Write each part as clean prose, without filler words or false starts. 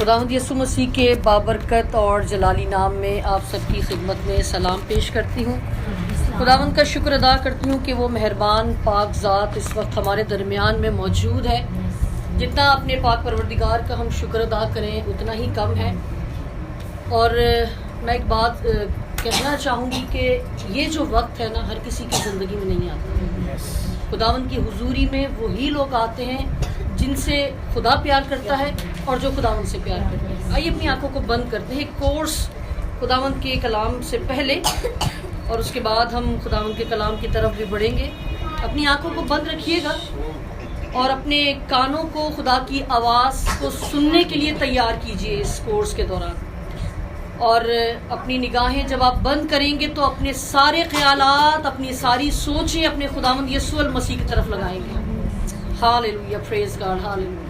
खुदावंद यीशु मसीह के बाबरकत और जलाली नाम में आप सबकी खिदमत में सलाम पेश करती हूँ। खुदावंद का शुक्र अदा करती हूँ कि वो मेहरबान पाक ज़ात इस वक्त हमारे दरमियान में मौजूद है। जितना अपने पाक परवरदिगार का हम शुक्र अदा करें उतना ही कम है। और मैं एक बात कहना चाहूँगी कि ये जो वक्त है ना, हर किसी की ज़िंदगी में नहीं आता। खुदावंद की हुजूरी में वही लोग आते हैं जिनसे खुदा प्यार करता है और जो खुदावंद से प्यार करते हैं। आइए अपनी आंखों को बंद करते हैं। कोर्स खुदावंद के कलाम से पहले और उसके बाद हम खुदावंद के कलाम की तरफ भी बढ़ेंगे। अपनी आंखों को बंद रखिएगा और अपने कानों को खुदा की आवाज़ को सुनने के लिए तैयार कीजिए इस कोर्स के दौरान। और अपनी निगाहें जब आप बंद करेंगे तो अपने सारे ख्यालात, अपनी सारी सोचें अपने खुदावंद यीशु मसीह की तरफ लगाएंगे। Hallelujah, praise God, hallelujah.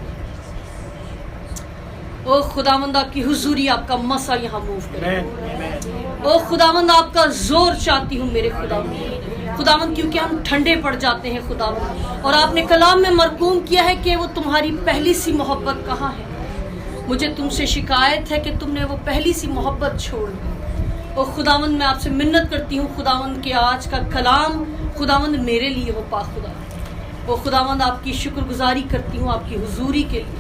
ओ खुदावंद आपकी हुजूरी, आपका मसा यहाँ मूव करे। ओ खुदावंद आपका जोर चाहती हूँ मेरे खुदावंद, क्योंकि हम ठंडे पड़ जाते हैं खुदावंद। और आपने कलाम में मरकूम किया है कि वो तुम्हारी पहली सी मोहब्बत कहाँ है। मुझे तुमसे शिकायत है कि तुमने वो पहली सी मोहब्बत छोड़ दी। ओ खुदावंद मैं आपसे मिन्नत करती हूँ खुदावंद के आज का कलाम खुदावंद मेरे लिए हो पाक खुदा। ओ खुदावंद आपकी शुक्रगुजारी करती हूँ आपकी हुजूरी के लिए।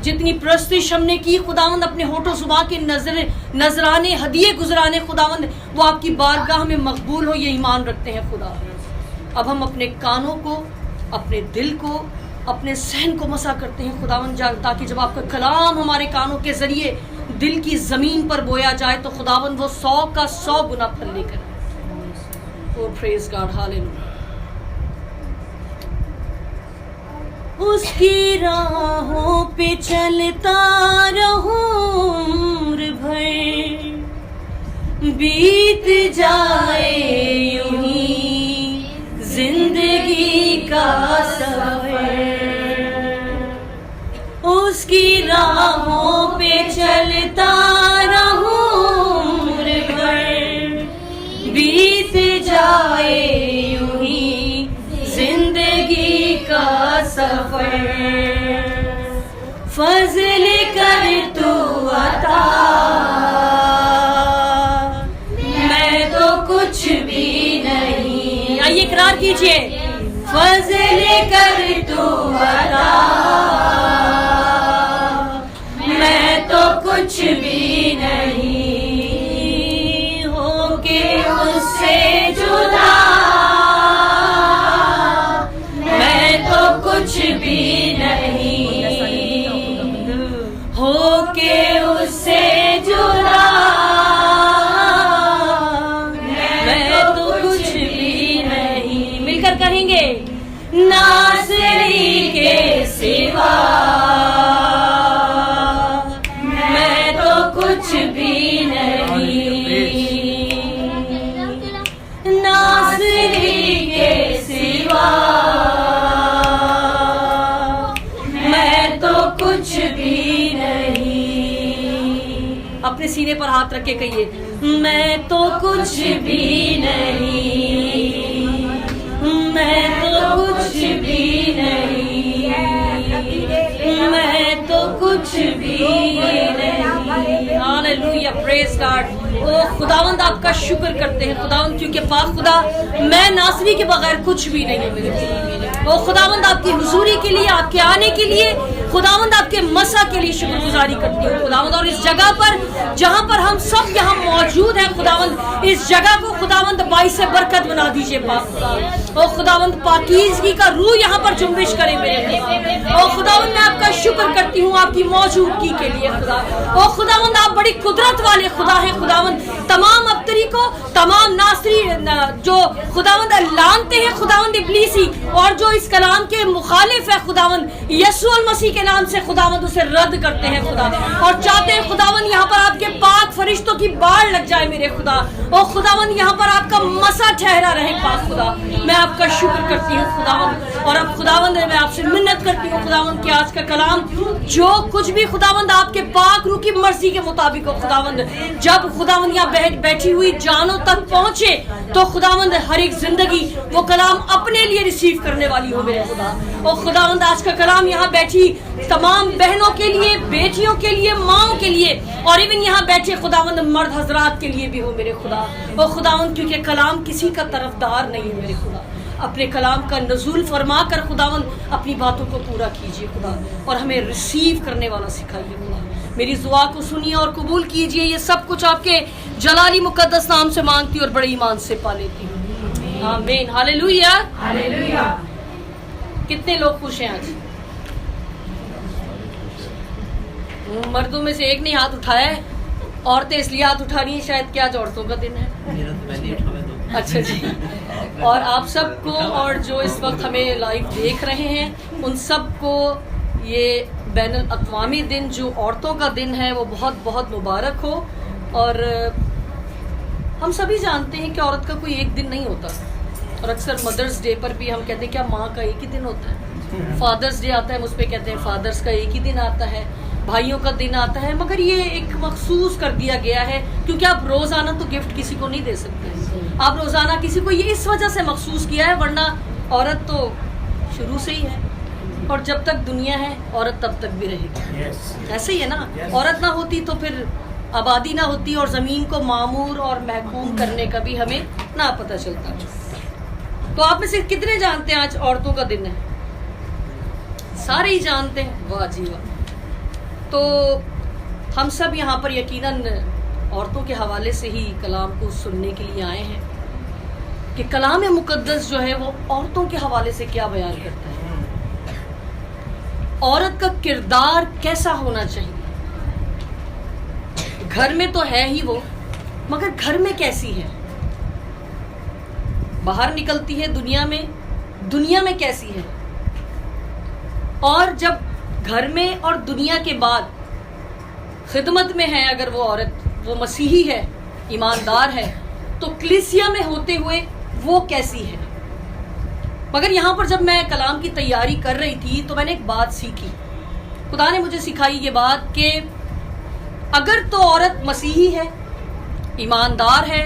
जितनी प्रस्तुति हमने की खुदावंद, अपने होठों जुबान के नजराने हदिये गुजराने खुदावंद, वो आपकी बारगाह में मकबूल हो, ये ईमान रखते हैं खुदा। अब हम अपने कानों को, अपने दिल को, अपने सहन को मसा करते हैं खुदावंद, ताकि जब आपका कलाम हमारे कानों के जरिए दिल की जमीन पर बोया जाए तो खुदावंद वो 100 का 100 गुना फल लेकर। ओ प्रेज गॉड, हालेलुया। उसकी राहों पे चलता रहूं उम्र भर, बीत जाए यूं ही जिंदगी का सफर। उसकी राहों पे चलता रहूं उम्र भर, बीत जाए यूं ही जिंदगी का सफर। फजल कर तू अता, मैं तो कुछ भी नहीं। आइए इकरार कीजिए। फजल कर तू अता, मैं तो कुछ भी नहीं। होके मुझसे जुदा कुछ भी नहीं। होके उससे जुदा मैं तो कुछ भी नहीं। मिलकर कहेंगे, नासरी के सिवा मैं तो कुछ भी नहीं। नासरी के सिवा कुछ भी नहीं। अपने सीने पर हाथ रख के कहिए, मैं तो कुछ भी नहीं। मैं तो कुछ भी नहीं। मैं तो कुछ भी नहीं। Hallelujah, praise God. ओ खुदावंद आपका शुक्र करते हैं खुदावंद, क्योंकि पाक खुदा मैं नासरी के बगैर कुछ भी नहीं हूँ। ओ खुदावंद आपकी हुजूरी के लिए, आपके आने के लिए खुदावंद, आपके मसा के लिए शुक्रगुजारी करती हूँ खुदावंद। और इस जगह पर जहाँ पर हम सब यहाँ मौजूद हैं खुदावंद, इस जगह को खुदावंद बाइस बरकत बना दीजिए पाक खुदा। ओ खुदावंद पाकीज़गी का रूह यहाँ पर जुम्बिश करे मेरे खुदा। ओ खुदावंद मैं आपका शुक्र करती हूँ आपकी मौजूदगी के लिए खुदा। ओ खुदावंद आप बड़ी कुदरत वाले खुदा हैं खुदावंद। तमाम अब्तरी को, तमाम नासरी जो खुदावंद लानते हैं खुदावंद इब्लीसी, और जो इस कलाम के मुखालिफ है खुदावंद यीशु मसीह के नाम से खुदावंद उसे रद्द करते हैं खुदा। और चाहते हैं खुदावंद यहाँ पर आपके पाक फरिश्तों की बाढ़ लग जाए मेरे खुदा। और खुदावंद यहाँ पर आपका मसा ठहरा रहे पाक खुदा। मैं आपका शुक्र करती हूँ खुदावंद। और अब खुदावंद मैं आपसे मिन्नत करती हूँ खुदावंद कि आज का कलाम जो जो कुछ भी खुदावंद आपके पाक रूह की मर्जी के मुताबिक हो खुदावंद, जब खुदावंद यहाँ बैठी हुई जानों तक पहुंचे तो खुदावंद हर एक जिंदगी वो कलाम अपने लिए रिसीव करने वाली हो मेरे खुदा। और खुदावंद आज का कलाम यहाँ बैठी तमाम बहनों के लिए, बेटियों के लिए, माओं के लिए और इवन यहाँ बैठे खुदावंद मर्द हजरात के लिए भी हो मेरे खुदा। और खुदावंद क्योंकि कलाम किसी का तरफदार नहीं है मेरे खुदा, अपने कलाम का नज़ूल फरमा कर खुदावंद अपनी बातों को पूरा कीजिए खुदा, और हमें रिसीव करने वाला सिखाइए खुदा। मेरी दुआ को सुनिए और कबूल कीजिए। ये सब कुछ आपके जलाली मुकद्दस नाम से मांगती और बड़े ईमान से पा लेती हूँ। आमीन, हालेलुया हालेलुया। कितने लोग खुश हैं आज? मर्दों में से एक ने हाथ उठाया है, औरतें इसलिए हाथ उठा रही हैं शायद कि आज औरतों का दिन है। अच्छा जी। और आप सबको और जो इस वक्त हमें लाइव देख रहे हैं उन सबको ये बैनुल अक़वामी दिन जो औरतों का दिन है वो बहुत बहुत मुबारक हो। और हम सभी जानते हैं कि औरत का कोई एक दिन नहीं होता, और अक्सर मदर्स डे पर भी हम कहते हैं क्या माँ का एक ही दिन होता है। फादर्स डे आता है, उस पर कहते हैं फादर्स का एक ही दिन आता है, भाइयों का दिन आता है, मगर ये एक मखसूस कर दिया गया है क्योंकि आप रोजाना तो गिफ्ट किसी को नहीं दे सकते। आप रोजाना किसी को ये इस वजह से मखसूस किया है, वरना औरत तो शुरू से ही है और जब तक दुनिया है औरत तब तक भी रहेगी। ऐसे ही है ना, औरत ना होती तो फिर आबादी ना होती और ज़मीन को मामूर और महकूम करने का भी हमें ना पता चलता। तो आप में से कितने जानते हैं आज औरतों का दिन है? सारे ही जानते हैं, वाह जी वाह। तो हम सब यहाँ पर यकीनन औरतों के हवाले से ही कलाम को सुनने के लिए आए हैं कि कलाम मुकद्दस जो है वो औरतों के हवाले से क्या बयान करता है, औरत का किरदार कैसा होना चाहिए। घर में तो है ही वो, मगर घर में कैसी है, बाहर निकलती है दुनिया में कैसी है, और जब घर में और दुनिया के बाद खिदमत में है अगर वो औरत, वो मसीही है, ईमानदार है, तो कलीसिया में होते हुए वो कैसी है। मगर यहाँ पर जब मैं कलाम की तैयारी कर रही थी तो मैंने एक बात सीखी, खुदा ने मुझे सिखाई ये बात कि अगर तो औरत मसीही है, ईमानदार है,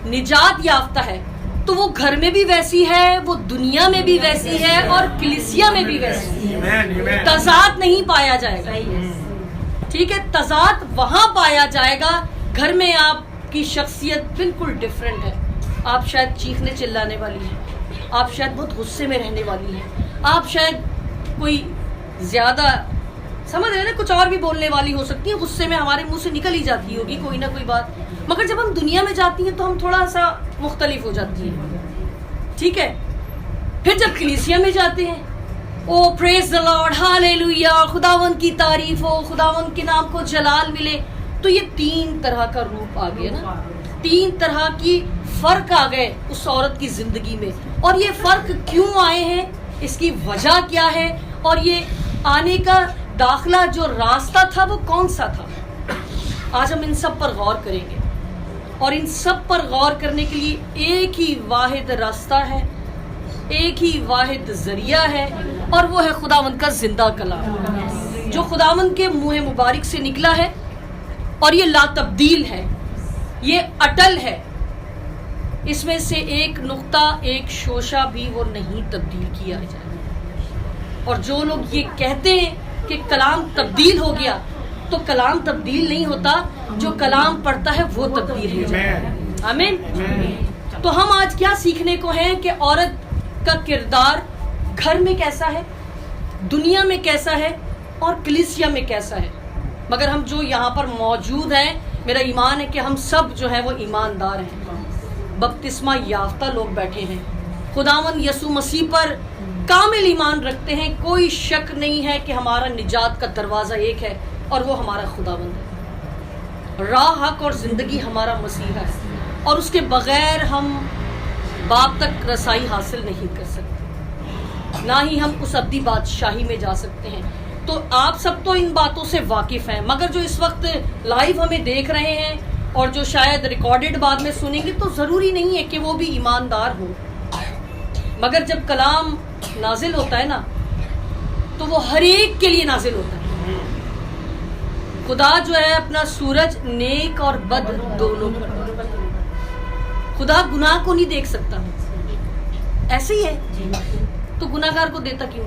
निजात याफ्ता है, तो वो घर में भी वैसी है, वो दुनिया में भी वैसी है और कलीसिया में भी वैसी है। तजाद नहीं पाया जाएगा, ठीक है, तजाद वहां पाया जाएगा। घर में आपकी शख्सियत बिल्कुल डिफरेंट है, आप शायद चीखने चिल्लाने वाली हैं, आप शायद बहुत गुस्से में रहने वाली हैं, आप शायद कोई ज्यादा समझ रहे हैं ना, कुछ और भी बोलने वाली हो सकती है, गुस्से में हमारे मुंह से निकल ही जाती होगी कोई ना कोई बात। मगर जब हम दुनिया में जाती हैं तो हम थोड़ा सा मुख्तलिफ हो जाती हैं, ठीक है। फिर जब कलीसिया में जाते हैं, ओ प्रेज द लॉर्ड, हालेलुया, खुदावंद की तारीफ हो, खुदावंद के नाम को जलाल मिले, तो ये तीन तरह का रूप आ गया ना, तीन तरह की फर्क आ गए उस औरत की जिंदगी में। और ये फर्क क्यों आए हैं, इसकी वजह क्या है, और ये आने का दाखला जो रास्ता था वो कौन सा था, आज हम इन सब पर गौर करेंगे। और इन सब पर गौर करने के लिए एक ही वाहिद रास्ता है, एक ही वाहिद जरिया है, और वो है खुदावंद का जिंदा कलाम जो खुदावंद के मुंह मुबारक से निकला है। और ये लातब्दील है, ये अटल है, इसमें से एक नुक्ता, एक शोशा भी वो नहीं तब्दील किया जाए। और जो लोग ये कहते हैं कि कलाम तब्दील हो गया, तो कलाम तब्दील नहीं होता, जो कलाम पढ़ता है वो तब्दील हो जाता है। आमीन। तो हम आज क्या सीखने को हैं कि औरत का किरदार घर में कैसा है, दुनिया में कैसा है और कलीसिया में कैसा है। मगर हम जो यहाँ पर मौजूद हैं, मेरा ईमान है कि हम सब जो है वो ईमानदार हैं, बपतिस्मा याफ्ता लोग बैठे हैं, खुदावंद यसु मसीह पर कामिल ईमान रखते हैं। कोई शक नहीं है कि हमारा निजात का दरवाज़ा एक है और वो हमारा खुदावंद है। राह, हक और ज़िंदगी हमारा मसीहा है, और उसके बगैर हम बाप तक रसाई हासिल नहीं कर सकते, ना ही हम उस अब्दी बादशाही में जा सकते हैं। तो आप सब तो इन बातों से वाकिफ़ हैं, मगर जो इस वक्त लाइव हमें देख रहे हैं और जो शायद रिकॉर्डेड बाद में सुनेंगे, तो ज़रूरी नहीं है कि वो भी ईमानदार हो। मगर जब कलाम नाजिल होता है ना, तो वो हर एक के लिए नाजिल होता है, खुदा जो है अपना सूरज नेक और बद दोनों पर, खुदा गुनाह को नहीं देख सकता, ऐसे ही है। तो गुनाहगार को देता क्यों?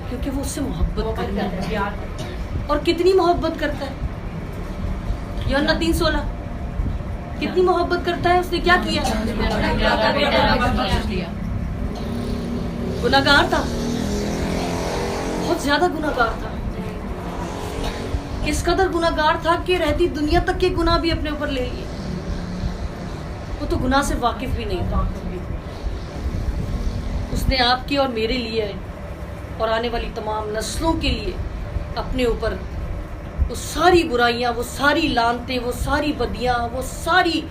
क्योंकि वो उससे मोहब्बत करता है। और कितनी मोहब्बत करता है? यूहन्ना 3:16 कितनी मोहब्बत करता है? उसने क्या किया? गुनाहगार था, बहुत ज्यादा गुनाहगार था। इस कदर गुनाहगार था कि रहती दुनिया तक के गुनाह भी अपने ऊपर ले लिए। वो तो गुनाह से वाकिफ भी नहीं था। उसने आपके और मेरे लिए और आने वाली तमाम नस्लों के लिए अपने ऊपर वो सारी बुराइयां, वो सारी लानतें, वो सारी बदियां, वो सारी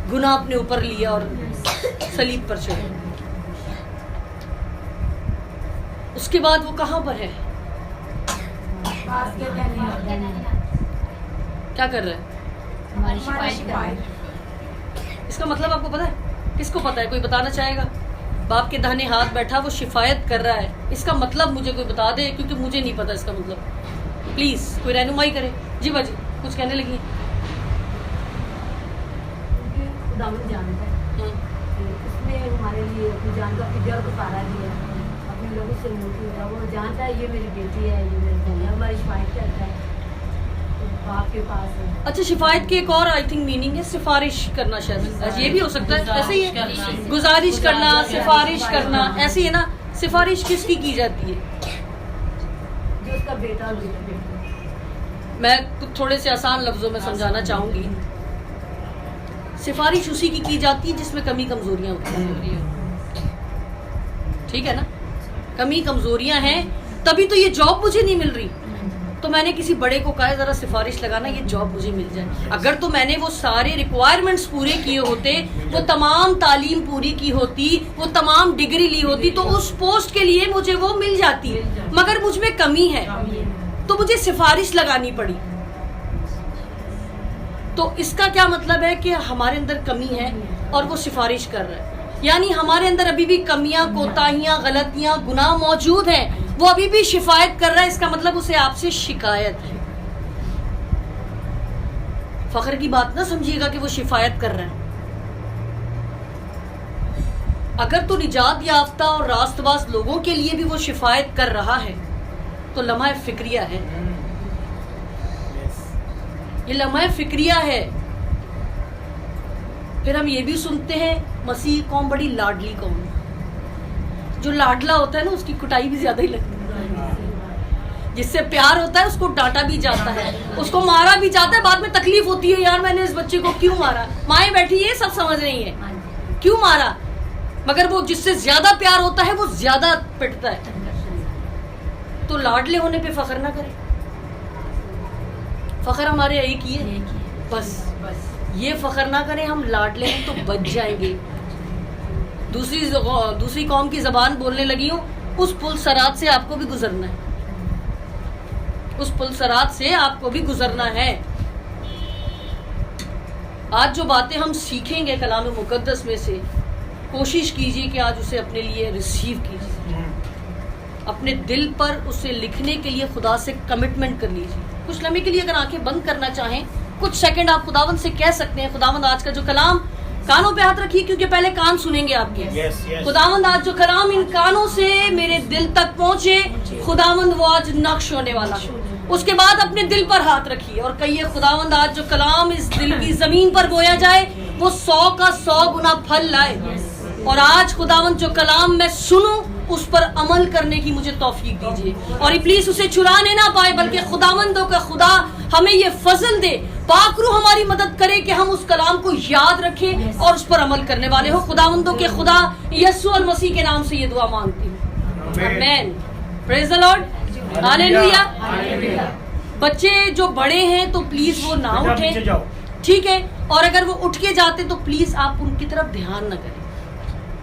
गुनाह अपने ऊपर लिया और सलीब पर चढ़े। उसके बाद वो कहां पर है? क्या कर रहा है? इसका मतलब आपको पता है? किसको पता है? कोई बताना चाहेगा? बाप के दाहिने हाथ बैठा वो शिफायत कर रहा है, इसका मतलब मुझे कोई बता दे, क्योंकि मुझे नहीं पता इसका मतलब। प्लीज कोई रहनुमाई करे। जी बाजी कुछ कहने लगी। खुदावंद जानता है, उसने हमारे लिए अपनी जान का फिदिया उतारा दिया, अपने लोगों से मुक्ति हुआ। वो जानता है ये मेरी बेटी है, ये मेरी बहन है, हमारी शिफायत करता है, बाप के पास है। अच्छा, शिफायत की एक और आई थिंक मीनिंग है सिफारिश करना, शायद ये भी हो सकता है। ऐसे ही है, गुजारिश करना, सिफारिश करना, ऐसे ही है ना। सिफारिश किसकी की जाती है? जो उसका बेटा और बेटा। मैं कुछ थोड़े से आसान लफ्जों में समझाना चाहूंगी। सिफारिश उसी की जाती है जिसमें कमी कमजोरियां होती हैं। ठीक है ना? कमी कमजोरियां हैं, तभी तो ये जॉब मुझे नहीं मिल रही। तो मैंने किसी बड़े को कहा जरा सिफारिश लगाना, ये जॉब मुझे मिल जाए। अगर तो मैंने वो सारे रिक्वायरमेंट्स पूरे किए होते, वो तमाम तालीम पूरी की होती, वो तमाम डिग्री ली होती, तो उस पोस्ट के लिए मुझे वो मिल जाती। मगर मुझ में कमी है तो मुझे सिफारिश लगानी पड़ी। तो इसका क्या मतलब है कि हमारे अंदर कमी है और वो सिफारिश कर रहा है, यानी हमारे अंदर अभी भी कमियां, कोताहियां, गलतियां, गुनाह मौजूद हैं। वो अभी भी शिफायत कर रहा है, इसका मतलब उसे आपसे शिकायत है। फख्र की बात ना समझिएगा कि वो शिफायत कर रहा है। अगर तो निजात याफ्ता और रास्तबाज लोगों के लिए भी वो शिफायत कर रहा है तो लम्हा फिक्रिया है। ये लम्हा फिक्रिया है। फिर हम ये भी सुनते हैं मसीह कौम बड़ी लाडली कौम। जो लाडला होता है ना उसकी कुटाई भी ज्यादा ही लगती है। जिससे प्यार होता है उसको डांटा भी जाता है, उसको मारा भी जाता है। बाद में तकलीफ होती है, यार मैंने इस बच्चे को क्यों मारा। माएँ बैठी है सब समझ रही है क्यों मारा, मगर वो जिससे ज्यादा प्यार होता है वो ज्यादा पिटता है। तो लाडले होने पे फख्र ना करें। फख्र हमारे एक ही है, बस ये फख्र ना करें हम लाडले हैं तो बच जाएंगे। दूसरी कौम की जबान बोलने लगी हूँ, उस पुल सरात से आपको भी गुजरना है। उस पुल सरात से आपको भी गुजरना है। आज जो बातें हम सीखेंगे कलाम मुकद्दस में से, कोशिश कीजिए कि आज उसे अपने लिए रिसीव कीजिए। अपने दिल पर उसे लिखने के लिए खुदा से कमिटमेंट कर लीजिए। कुछ लम्हे के लिए अगर आंखें बंद करना चाहें, कुछ सेकंड आप खुदावंद से कह सकते हैं, खुदावंद आज का जो कलाम, कानों पे हाथ रखिए क्योंकि पहले कान सुनेंगे आपके। खुदावंद आज जो कलाम इन कानों से मेरे दिल तक पहुंचे, खुदावंद वो आज नक्श होने वाला है। उसके बाद अपने दिल पर हाथ रखिए और कहिए, खुदावंद आज जो कलाम इस दिल की जमीन पर बोया जाए वो 100 का 100 गुना फल लाए। और आज खुदावंद जो कलाम मैं सुनूं उस पर अमल करने की मुझे तौफीक दीजिए और इब्लीस उसे चुराने ना पाए, बल्कि खुदावंदों का खुदा हमें ये फजल दे, पाक रूह हमारी मदद करे कि हम उस कलाम को याद रखें और उस पर अमल करने वाले हो। खुदावंदों के खुदा यीशु और मसीह के नाम से ये दुआ मांगती हूँ, आमीन। Praise the Lord, hallelujah. बच्चे जो बड़े हैं तो प्लीज वो ना उठें, ठीक है? और अगर वो उठ के जाते तो प्लीज आप उनकी तरफ ध्यान न करें।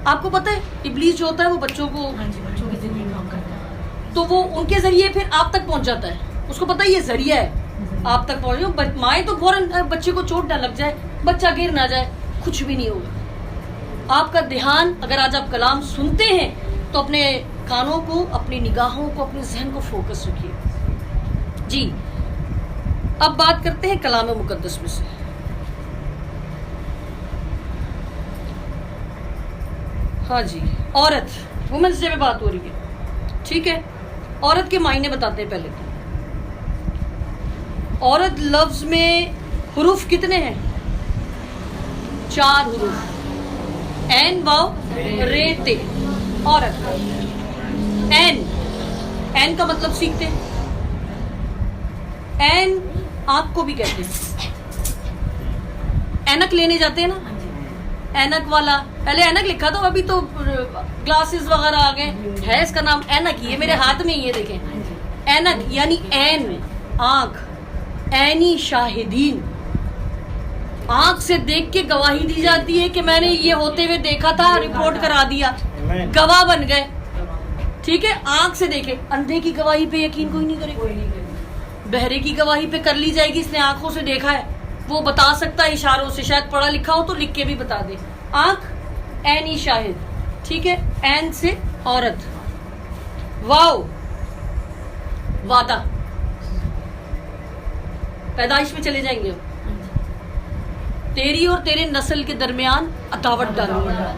आपको पता है इब्लीस जो होता है वो बच्चों को तो वो उनके जरिए फिर आप तक पहुंच जाता है। उसको पता है ये जरिया है आप तक पहुंचे। माए तो फौरन बच्चे को चोट ना लग जाए, बच्चा गिर ना जाए, कुछ भी नहीं होगा। आपका ध्यान, अगर आज आप कलाम सुनते हैं तो अपने कानों को, अपनी निगाहों को, अपने जहन को फोकस रखिए। जी, अब बात करते हैं कलाम मुकद्दस में से। हाँ जी, औरत, वुमेन्स डे पे बात हो रही है, ठीक है। औरत के मायने बताते हैं पहले तो। औरत लफ्ज में हुरूफ कितने हैं? 4 हुरूफ, एन, वाव, रे, ते। औरत, एन का मतलब सीखते हैं। एन आंख को भी कहते हैं। ऐनक लेने जाते हैं ना, ऐनक वाला, पहले ऐनक लिखा था, अभी तो ग्लासेस वगैरह आ गए, है इसका नाम ऐनक ही है। मेरे हाथ में ही है, देखें, ऐनक यानी ऐन, आंख, ऐनी शाहिदीन, आंख से देख के गवाही दी जाती है कि मैंने ये होते हुए देखा था, रिपोर्ट करा दिया, गवाह बन गए, ठीक है। आंख से देखे। अंधे की गवाही पे यकीन कोई नहीं करेगा, बहरे की गवाही पे कर ली जाएगी, इसने आंखों से देखा है, वो बता सकता है इशारों से, शायद पढ़ा लिखा हो तो लिख के भी बता दे। आंख, ऐनी शाहिद, ठीक है। ऐन से औरत। वाव, वादा, पैदाइश में चले जाएंगे हम। तेरी और तेरे नस्ल के दरमियान अदावत डालूंगा,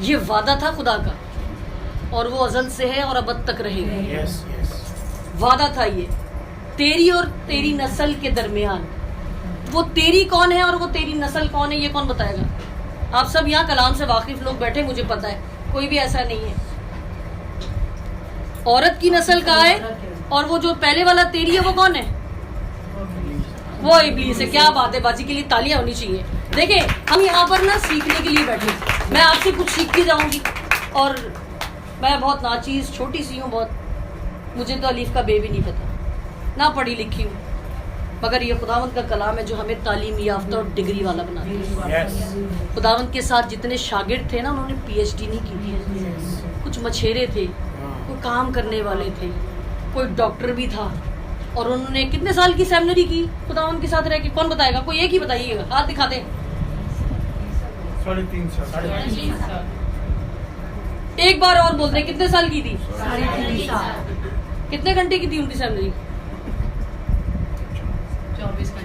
ये वादा था खुदा का, और वो अजल से है और अबद तक रहेगा। वादा था ये, तेरी और तेरी नस्ल के दरमियान। वो तेरी कौन है और वो तेरी नस्ल कौन है, ये कौन बताएगा? आप सब यहाँ कलाम से वाकिफ लोग बैठे, मुझे पता है, कोई भी ऐसा नहीं है। औरत की नस्ल कहाँ है, और वो जो पहले वाला तेरी है वो कौन है? वो इब्लीस है। क्या बात है, बाजी के लिए तालियां होनी चाहिए। देखिए, हम यहाँ पर ना सीखने के लिए बैठे, मैं आपसे कुछ सीख के जाऊंगी, और मैं बहुत नाचीज छोटी सी हूँ बहुत, मुझे तो अलीफ का बे भी नहीं पता, ना पढ़ी लिखी हूँ, मगर ये खुदावंद का कलाम है जो हमें तालीम याफ्ता और डिग्री वाला बना दिया। खुदावंद के साथ जितने शागिर्द थे ना, उन्होंने PhD नहीं की थी, कुछ मछेरे थे, कोई काम करने वाले थे, कोई डॉक्टर भी था, और उन्होंने कितने साल की सेमिनरी की खुदावंद के साथ रह के? कौन बताएगा? कोई एक ही बताइएगा, हाथ दिखा दे। 3.5 साल। एक बार और बोल रहे, कितने साल की थी? 3.5 साल। कितने घंटे की थी उनकी सेमिनरी?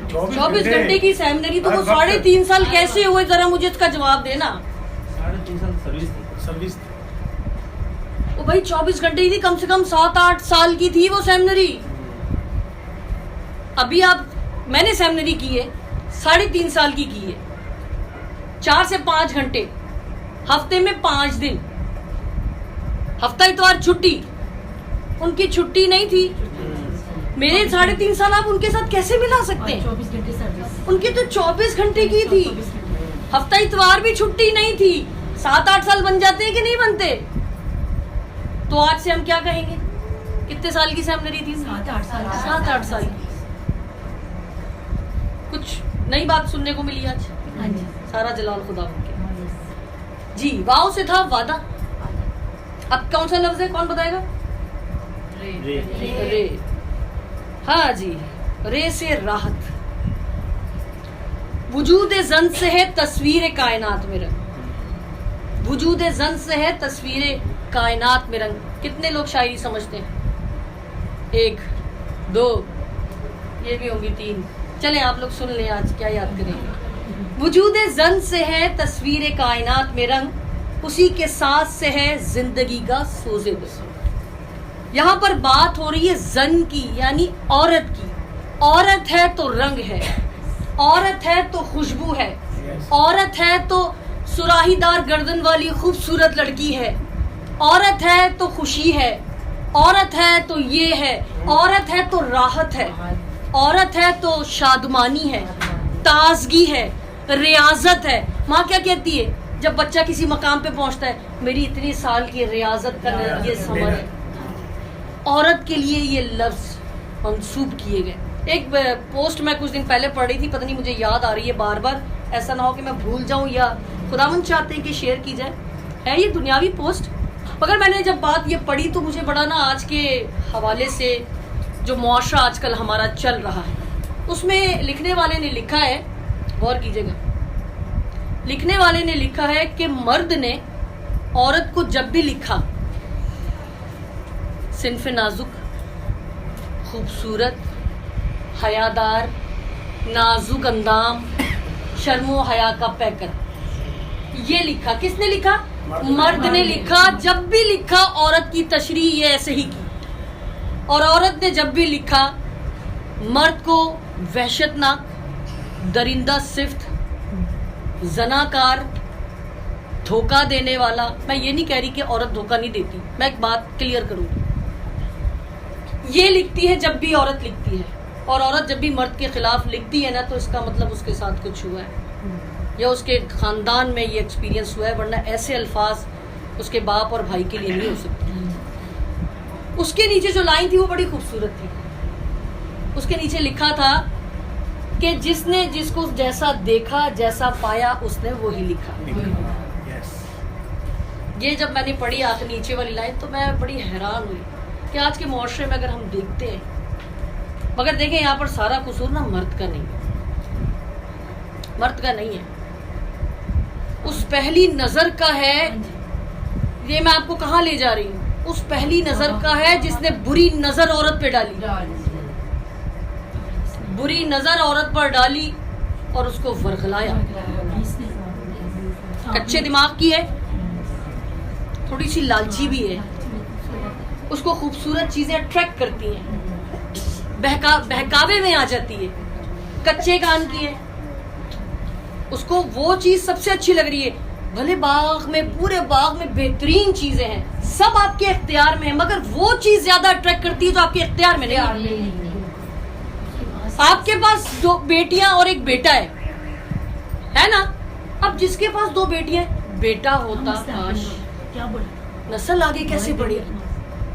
24 घंटे की सेमिनरी, तो वो 3.5 साल कैसे हुए? जरा मुझे इसका जवाब देना। 3.5 साल सर्विस। वो भाई 24 घंटे की थी, कम से कम 7-8 साल की थी वो सेमिनरी। अभी आप, मैंने सेमिनरी की है, 3.5 साल की है, 4 से 5 घंटे, हफ्ते में 5 दिन, हफ्ता इतवार छुट्टी, उनकी छुट्टी नहीं थी। मेरे 3.5 साल आप उनके साथ कैसे मिला सकते हैं? 24 घंटे सर्विस। उनकी तो 24 घंटे की थी, हफ्ता इतवार भी छुट्टी नहीं थी। 7-8 साल बन जाते हैं कि नहीं बनते? तो आज से हम क्या कहेंगे? कितने साल की सेमिनरी थी? 7-8 साल। 7-8 साल की। कुछ नई बात सुनने को मिली आज। हाँ जी। सारा जलाल खुदा के। जी, वाव से था वादा। अब कौन सा लफ्ज है, कौन बताएगा? रे। हाँ जी, रे से राहत। वजूद जन से है तस्वीर कायनात में रंग। वजूद जन से है तस्वीर कायनात में रंग। कितने लोग शायरी समझते हैं? 1, 2, ये भी होंगी 3। चले आप लोग सुन लें, आज क्या याद करेंगे। वजूद जन से है तस्वीर कायनात में रंग, उसी के साथ से है जिंदगी का सोजे दो। यहाँ पर बात हो रही है जन की, यानी औरत की। औरत है तो रंग है, औरत है तो खुशबू है, औरत है तो सुराहीदार गर्दन वाली खूबसूरत लड़की है, औरत है तो खुशी है, औरत है तो ये है, औरत है तो राहत है, औरत है तो शादमानी है, ताजगी है, रियाजत है। माँ क्या कहती है जब बच्चा किसी मकाम पे पहुंचता है? मेरी इतने साल की रियाजत का ये समर है। औरत के लिए ये लफ्ज मंसूब किए गए। एक पोस्ट मैं कुछ दिन पहले पढ़ रही थी, पता नहीं मुझे याद आ रही है बार बार, ऐसा ना हो कि मैं भूल जाऊं या खुदावंद चाहते हैं कि शेयर की जाए। है ये दुनियावी पोस्ट, मगर मैंने जब बात ये पढ़ी तो मुझे बड़ा ना, आज के हवाले से जो मुआशरा आजकल हमारा चल रहा है, उसमें लिखने वाले ने लिखा है, गौर कीजिएगा, लिखने वाले ने लिखा है कि मर्द ने औरत को जब भी लिखा सिन्फ नाजुक, खूबसूरत, हयादार, नाजुक अंदाम, शर्मो हया का पैकर। ये लिखा किसने लिखा? मर्द ने लिखा। जब भी लिखा औरत की तशरीह ये ऐसे ही की। और औरत ने जब भी लिखा मर्द को वहशतनाक, दरिंदा सिफ्त, जनाकार, धोखा देने वाला। मैं ये नहीं कह रही कि औरत धोखा नहीं देती, मैं एक बात क्लियर करूंगी। ये लिखती है जब भी औरत लिखती है, और औरत जब भी मर्द के खिलाफ लिखती है ना, तो इसका मतलब उसके साथ कुछ हुआ है या उसके खानदान में ये एक्सपीरियंस हुआ है, वरना ऐसे अल्फाज उसके बाप और भाई के लिए नहीं हो सकते। उसके नीचे जो लाइन थी वो बड़ी खूबसूरत थी। उसके नीचे लिखा था कि जिसने जिसको जैसा देखा, जैसा पाया, उसने वही लिखा। ये जब मैंने पढ़ी आके नीचे वाली लाइन, तो मैं बड़ी हैरान हुई कि आज के मुआशरे में अगर हम देखते हैं, मगर देखें यहाँ पर सारा कसूर ना मर्द का नहीं है, मर्द का नहीं है, उस पहली नजर का है। ये मैं आपको कहाँ ले जा रही हूँ? उस पहली नजर का है जिसने बुरी नजर औरत पे डाली, बुरी नजर औरत पर डाली और उसको वरगलाया। कच्चे दिमाग की है, थोड़ी सी लालची भी है, उसको खूबसूरत चीजें अट्रैक्ट करती हैं, बहकावे में आ जाती है। कच्चे कान की है, उसको वो चीज सबसे अच्छी लग रही है, भले बाग में, पूरे बाग में बेहतरीन चीजें हैं, सब आपके इख्तियार में है, मगर वो चीज ज्यादा अट्रैक्ट करती है जो आपके इख्तियार में नहीं है। आपके पास 2 बेटियां और 1 बेटा है ना? अब जिसके पास 2 बेटियां, बेटा होता काश, क्या बोले, नस्ल आगे कैसे बढ़ी।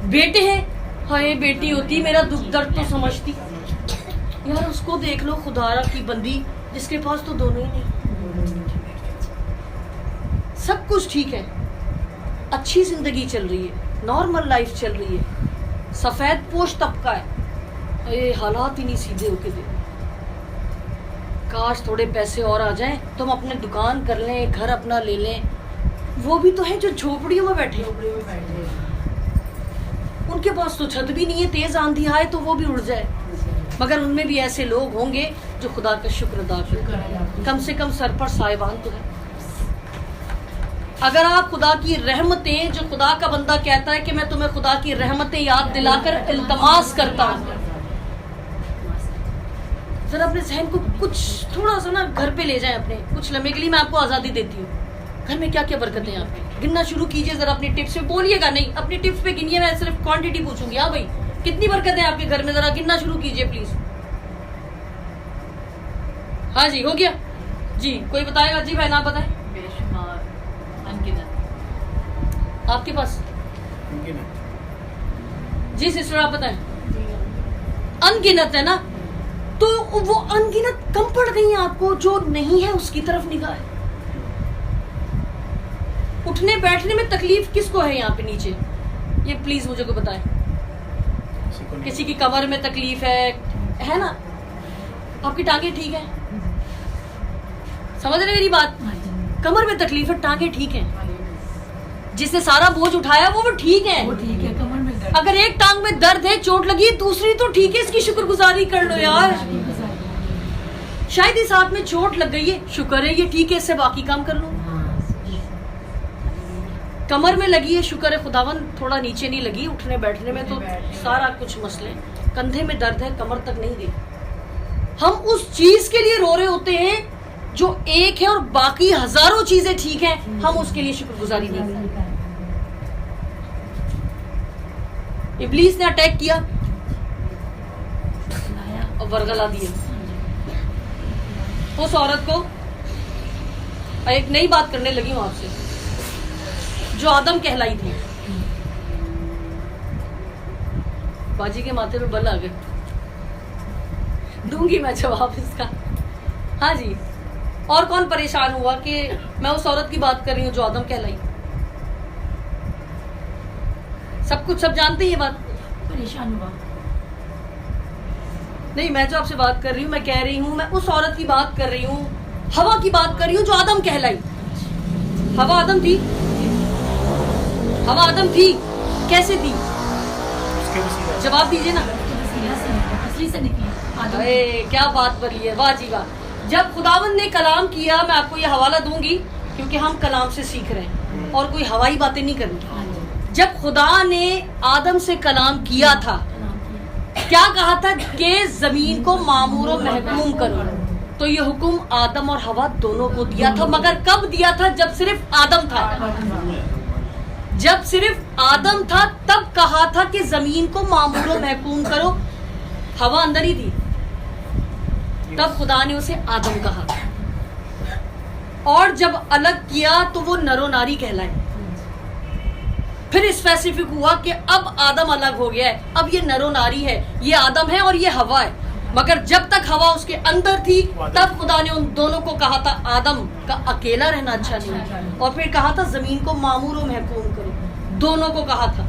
बेटे हैं, हाय बेटी होती, मेरा दुख दर्द तो समझती। यार उसको देख लो, खुदारा की बंदी, जिसके पास तो दोनों ही नहीं। सब कुछ ठीक है, अच्छी जिंदगी चल रही है, नॉर्मल लाइफ चल रही है, सफेद पोश तबका है, ये हालात ही नहीं सीधे होके दे। काश थोड़े पैसे और आ जाएं, तो हम अपने दुकान कर लें, घर अपना ले लें। वो भी तो है जो झोपड़ियों में बैठे, उनके पास तो छत भी नहीं है, तेज आंधी आए तो वो भी उड़ जाए। मगर उनमें भी ऐसे लोग होंगे जो खुदा का शुक्र अदा करें, कम से कम सर पर साहिबान तो है। अगर आप खुदा की रहमतें, जो खुदा का बंदा कहता है कि मैं तुम्हें खुदा की रहमतें याद दिलाकर इल्तमास करता हूँ, जरा अपने जहन को कुछ थोड़ा सा ना घर पे ले जाएं अपने, कुछ लम्हे के लिए मैं आपको आज़ादी देती हूँ। घर में क्या क्या बरकतें हैं आपकी, गिनना शुरू कीजिए जरा। अपनी टिप्स पे बोलिएगा नहीं, अपनी टिप्स पे गिनिए, मैं सिर्फ क्वांटिटी पूछूंगी। हाँ भाई, कितनी बरकतें हैं आपके घर में, जरा गिनना शुरू कीजिए प्लीज। हाँ जी, हो गया जी, कोई बताएगा जी? भाई ना बताए, बेशुमार, अनगिनत। आपके पास जी सिस्टर, आप बताएं। अनगिनत है ना, तो वो अनगिनत कम पड़ गई है आपको, जो नहीं है उसकी तरफ निगाह है। उठने बैठने में तकलीफ किसको है यहाँ पे नीचे, ये प्लीज मुझे को बताएं। किसी की कमर में तकलीफ है ना? आपकी टांगे ठीक है? समझ रहे मेरी बात? कमर में तकलीफ है, टांगे ठीक है, जिसने सारा बोझ उठाया वो ठीक है, कमर में दर्द। अगर एक टांग में दर्द है, चोट लगी है, दूसरी तो ठीक है, इसकी शुक्रगुजारी कर लो यार। शायद इस हाथ में चोट लग गई है, शुक्र है ये ठीक है, इससे बाकी काम कर लो। कमर में लगी है, शुक्र है खुदावन थोड़ा नीचे नहीं लगी, उठने बैठने में तो सारा कुछ मसले। कंधे में दर्द है, कमर तक नहीं गई। हम उस चीज के लिए रो रहे होते हैं जो एक है और बाकी हजारों चीजें ठीक हैं, हम उसके लिए शुक्रगुजारी नहीं करते। इब्लीस ने अटैक किया और वरगला दिया उस औरत को। एक नई बात करने लगी हूं आपसे, जो आदम कहलाई थी। बाजी के माथे पे बल आ गए, दूंगी मैं जवाब इसका। हाँ जी, और कौन परेशान हुआ कि मैं उस औरत की बात कर रही हूँ जो आदम कहलाई? सब कुछ सब जानते हैं ये बात। परेशान हुआ नहीं, मैं जो आपसे बात कर रही हूँ, मैं कह रही हूँ, मैं उस औरत की बात कर रही हूँ, हवा की बात कर रही हूँ जो आदम कहलाई। हवा आदम थी, हवा आदम थी, कैसे थी? जवाब दीजिए ना। असली से निकली आदम। अरे क्या बात बोली है, वाह जी वाह। जब खुदावंद ने कलाम किया, मैं आपको ये हवाला दूंगी क्योंकि हम कलाम से सीख रहे हैं और कोई हवाई बातें नहीं करनी। हाँ जी, जब खुदा ने आदम से कलाम किया था, कलाम किया। क्या कहा था कि जमीन को मामूर और महकूम करो। तो ये हुक्म आदम और हवा दोनों को दिया था, मगर कब दिया था? जब सिर्फ आदम था। जब सिर्फ आदम था तब कहा था कि जमीन को मामूर और महकूम करो। हवा अंदर ही थी, तब खुदा ने उसे आदम कहा। और जब अलग किया तो वो नरो नारी कहलाए। फिर स्पेसिफिक हुआ कि अब आदम अलग हो गया है, अब ये नरो नारी है, ये आदम है और ये हवा है। मगर जब तक हवा उसके अंदर थी तब खुदा ने उन दोनों को कहा था आदम का अकेला रहना अच्छा नहीं है, और फिर कहा था जमीन को मामूर व महकूम करो। दोनों को कहा था।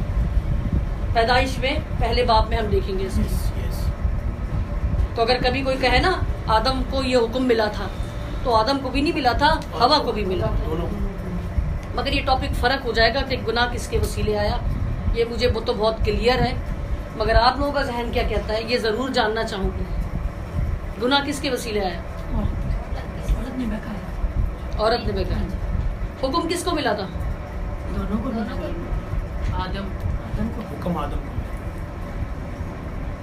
पैदाइश में पहले बाब में हम देखेंगे इसको। तो अगर कभी कोई कहे ना आदम को ये हुक्म मिला था, तो आदम को भी नहीं मिला था, हवा को भी मिला था। मगर ये टॉपिक फर्क हो जाएगा कि गुनाह किसके वसीले आया। ये मुझे वो तो बहुत क्लियर है, मगर आप लोगों का जहन क्या कहता है ये जरूर जानना चाहूंगी। गुनाह किसके वसीले आया? औरत ने बकाया। औरत ने बकाया। हुक्म किसको मिला था? दोनों को आदम को। हुक्म आदम को।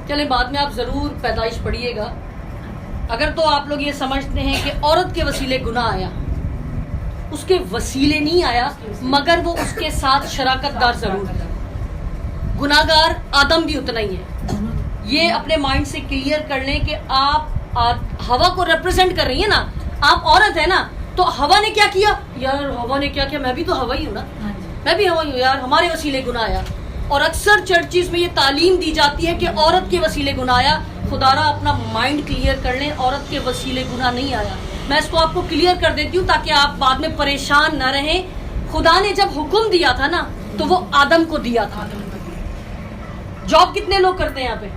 चले बाद में आप जरूर पैदाइश पढ़िएगा। अगर तो आप लोग ये समझते हैं कि औरत के वसीले गुनाह आया, उसके वसीले नहीं आया मगर वो उसके साथ शराकतदार जरूर है। गुनाहगार आदम भी उतना ही है। ये अपने माइंड से क्लियर कर लें कि आप हवा को रिप्रेजेंट कर रही है ना, आप औरत है ना, तो हवा ने क्या किया? यार हवा ने क्या किया? मैं भी तो हवा ही हूँ ना, मैं भी हवा ही हूँ यार, हमारे वसीले गुनाह आया। और अक्सर चर्चिस में ये तालीम दी जाती है कि औरत के वसीले गुनाह आया। खुदारा अपना माइंड क्लियर कर लें, औरत के वसीले गुनाह नहीं आया। मैं इसको आपको क्लियर कर देती हूँ ताकि आप बाद में परेशान न रहें। खुदा ने जब हुक्म दिया था ना तो वो आदम को दिया था। जॉब कितने लोग करते हैं यहाँ पे?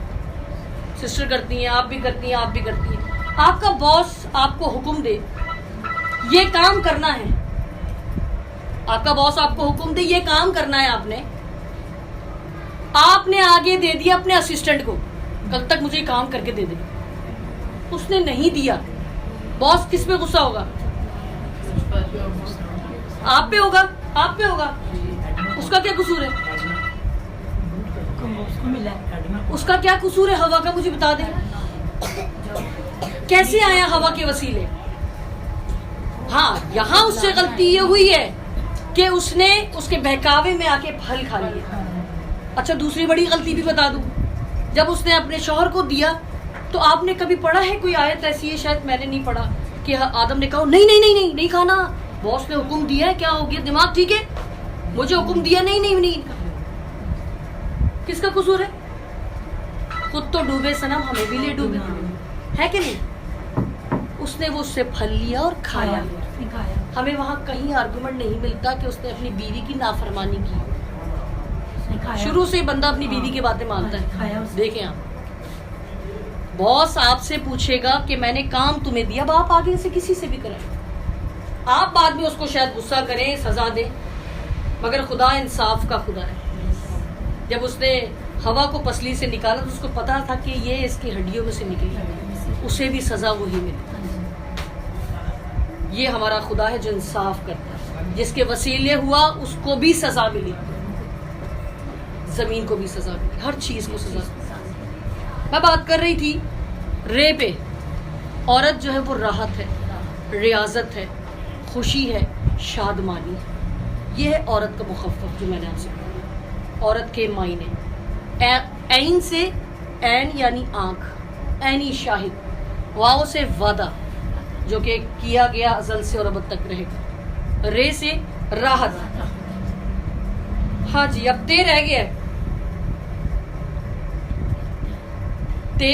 सिस्टर करती हैं, आप भी करती हैं, आप भी करती हैं। आपका बॉस आपको हुक्म दे ये काम करना है, आपका बॉस आपको हुक्म दे ये काम करना है, आपने आगे दे दिया अपने असिस्टेंट को, कल तक मुझे काम करके दे दे। उसने नहीं दिया, बॉस किस पे गुस्सा होगा? आप पे होगा, आप पे होगा। उसका क्या कसूर है? उसको मिला है। उसका क्या कसूर है हवा का? मुझे बता दे। कैसे आया हवा के वसीले? हाँ, यहाँ उससे गलती ये हुई है कि उसने उसके बहकावे में आके फल खा लिया। अच्छा, दूसरी बड़ी गलती भी बता दूं। जब उसने अपने शौहर को दिया तो आपने कभी पढ़ा है कोई आयत ऐसी है, शायद मैंने नहीं पढ़ा, कि आदम ने कहा नहीं नहीं नहीं नहीं नहीं खाना, बॉस ने हुक्म दिया है, क्या हो गया, दिमाग ठीक है, मुझे हुक्म दिया, नहीं नहीं नहीं। किसका कसूर है? खुद तो डूबे सनम, हमें भी ले डूबे, है कि नहीं? उसने वो उससे फल लिया और खाया। हमें वहां कहीं आर्गुमेंट नहीं मिलता कि उसने अपनी बीवी की नाफरमानी की। शुरू से बंदा अपनी बीवी की बातें मानता है। देखें आप, बॉस आपसे पूछेगा कि मैंने काम तुम्हें दिया, आप आगे से किसी से भी कराएं, आप बाद में उसको शायद गुस्सा करें, सजा दें, मगर खुदा इंसाफ का खुदा है। जब उसने हवा को पसली से निकाला तो उसको पता था कि ये इसकी हड्डियों में से निकली, उसे भी सजा वही मिली। ये हमारा खुदा है जो इंसाफ करता है। जिसके वसीले हुआ उसको भी सजा मिली, जमीन को भी सजा मिली, हर चीज को सजा मिली। मैं बात कर रही थी रे पे। औरत जो है वो राहत है, रियाजत है, खुशी है, शादमानी है। ये है औरत का मुखफ़्फ़फ़ जो मैंने आपसे कहा। औरत के मायने ऐन से, ऐन यानी आँख, ऐनी शाहिद, वाव से वादा जो कि किया गया अज़ल से और अब तक रहेगा, रे से राहत। हाँ जी, अब ते रह गया। ते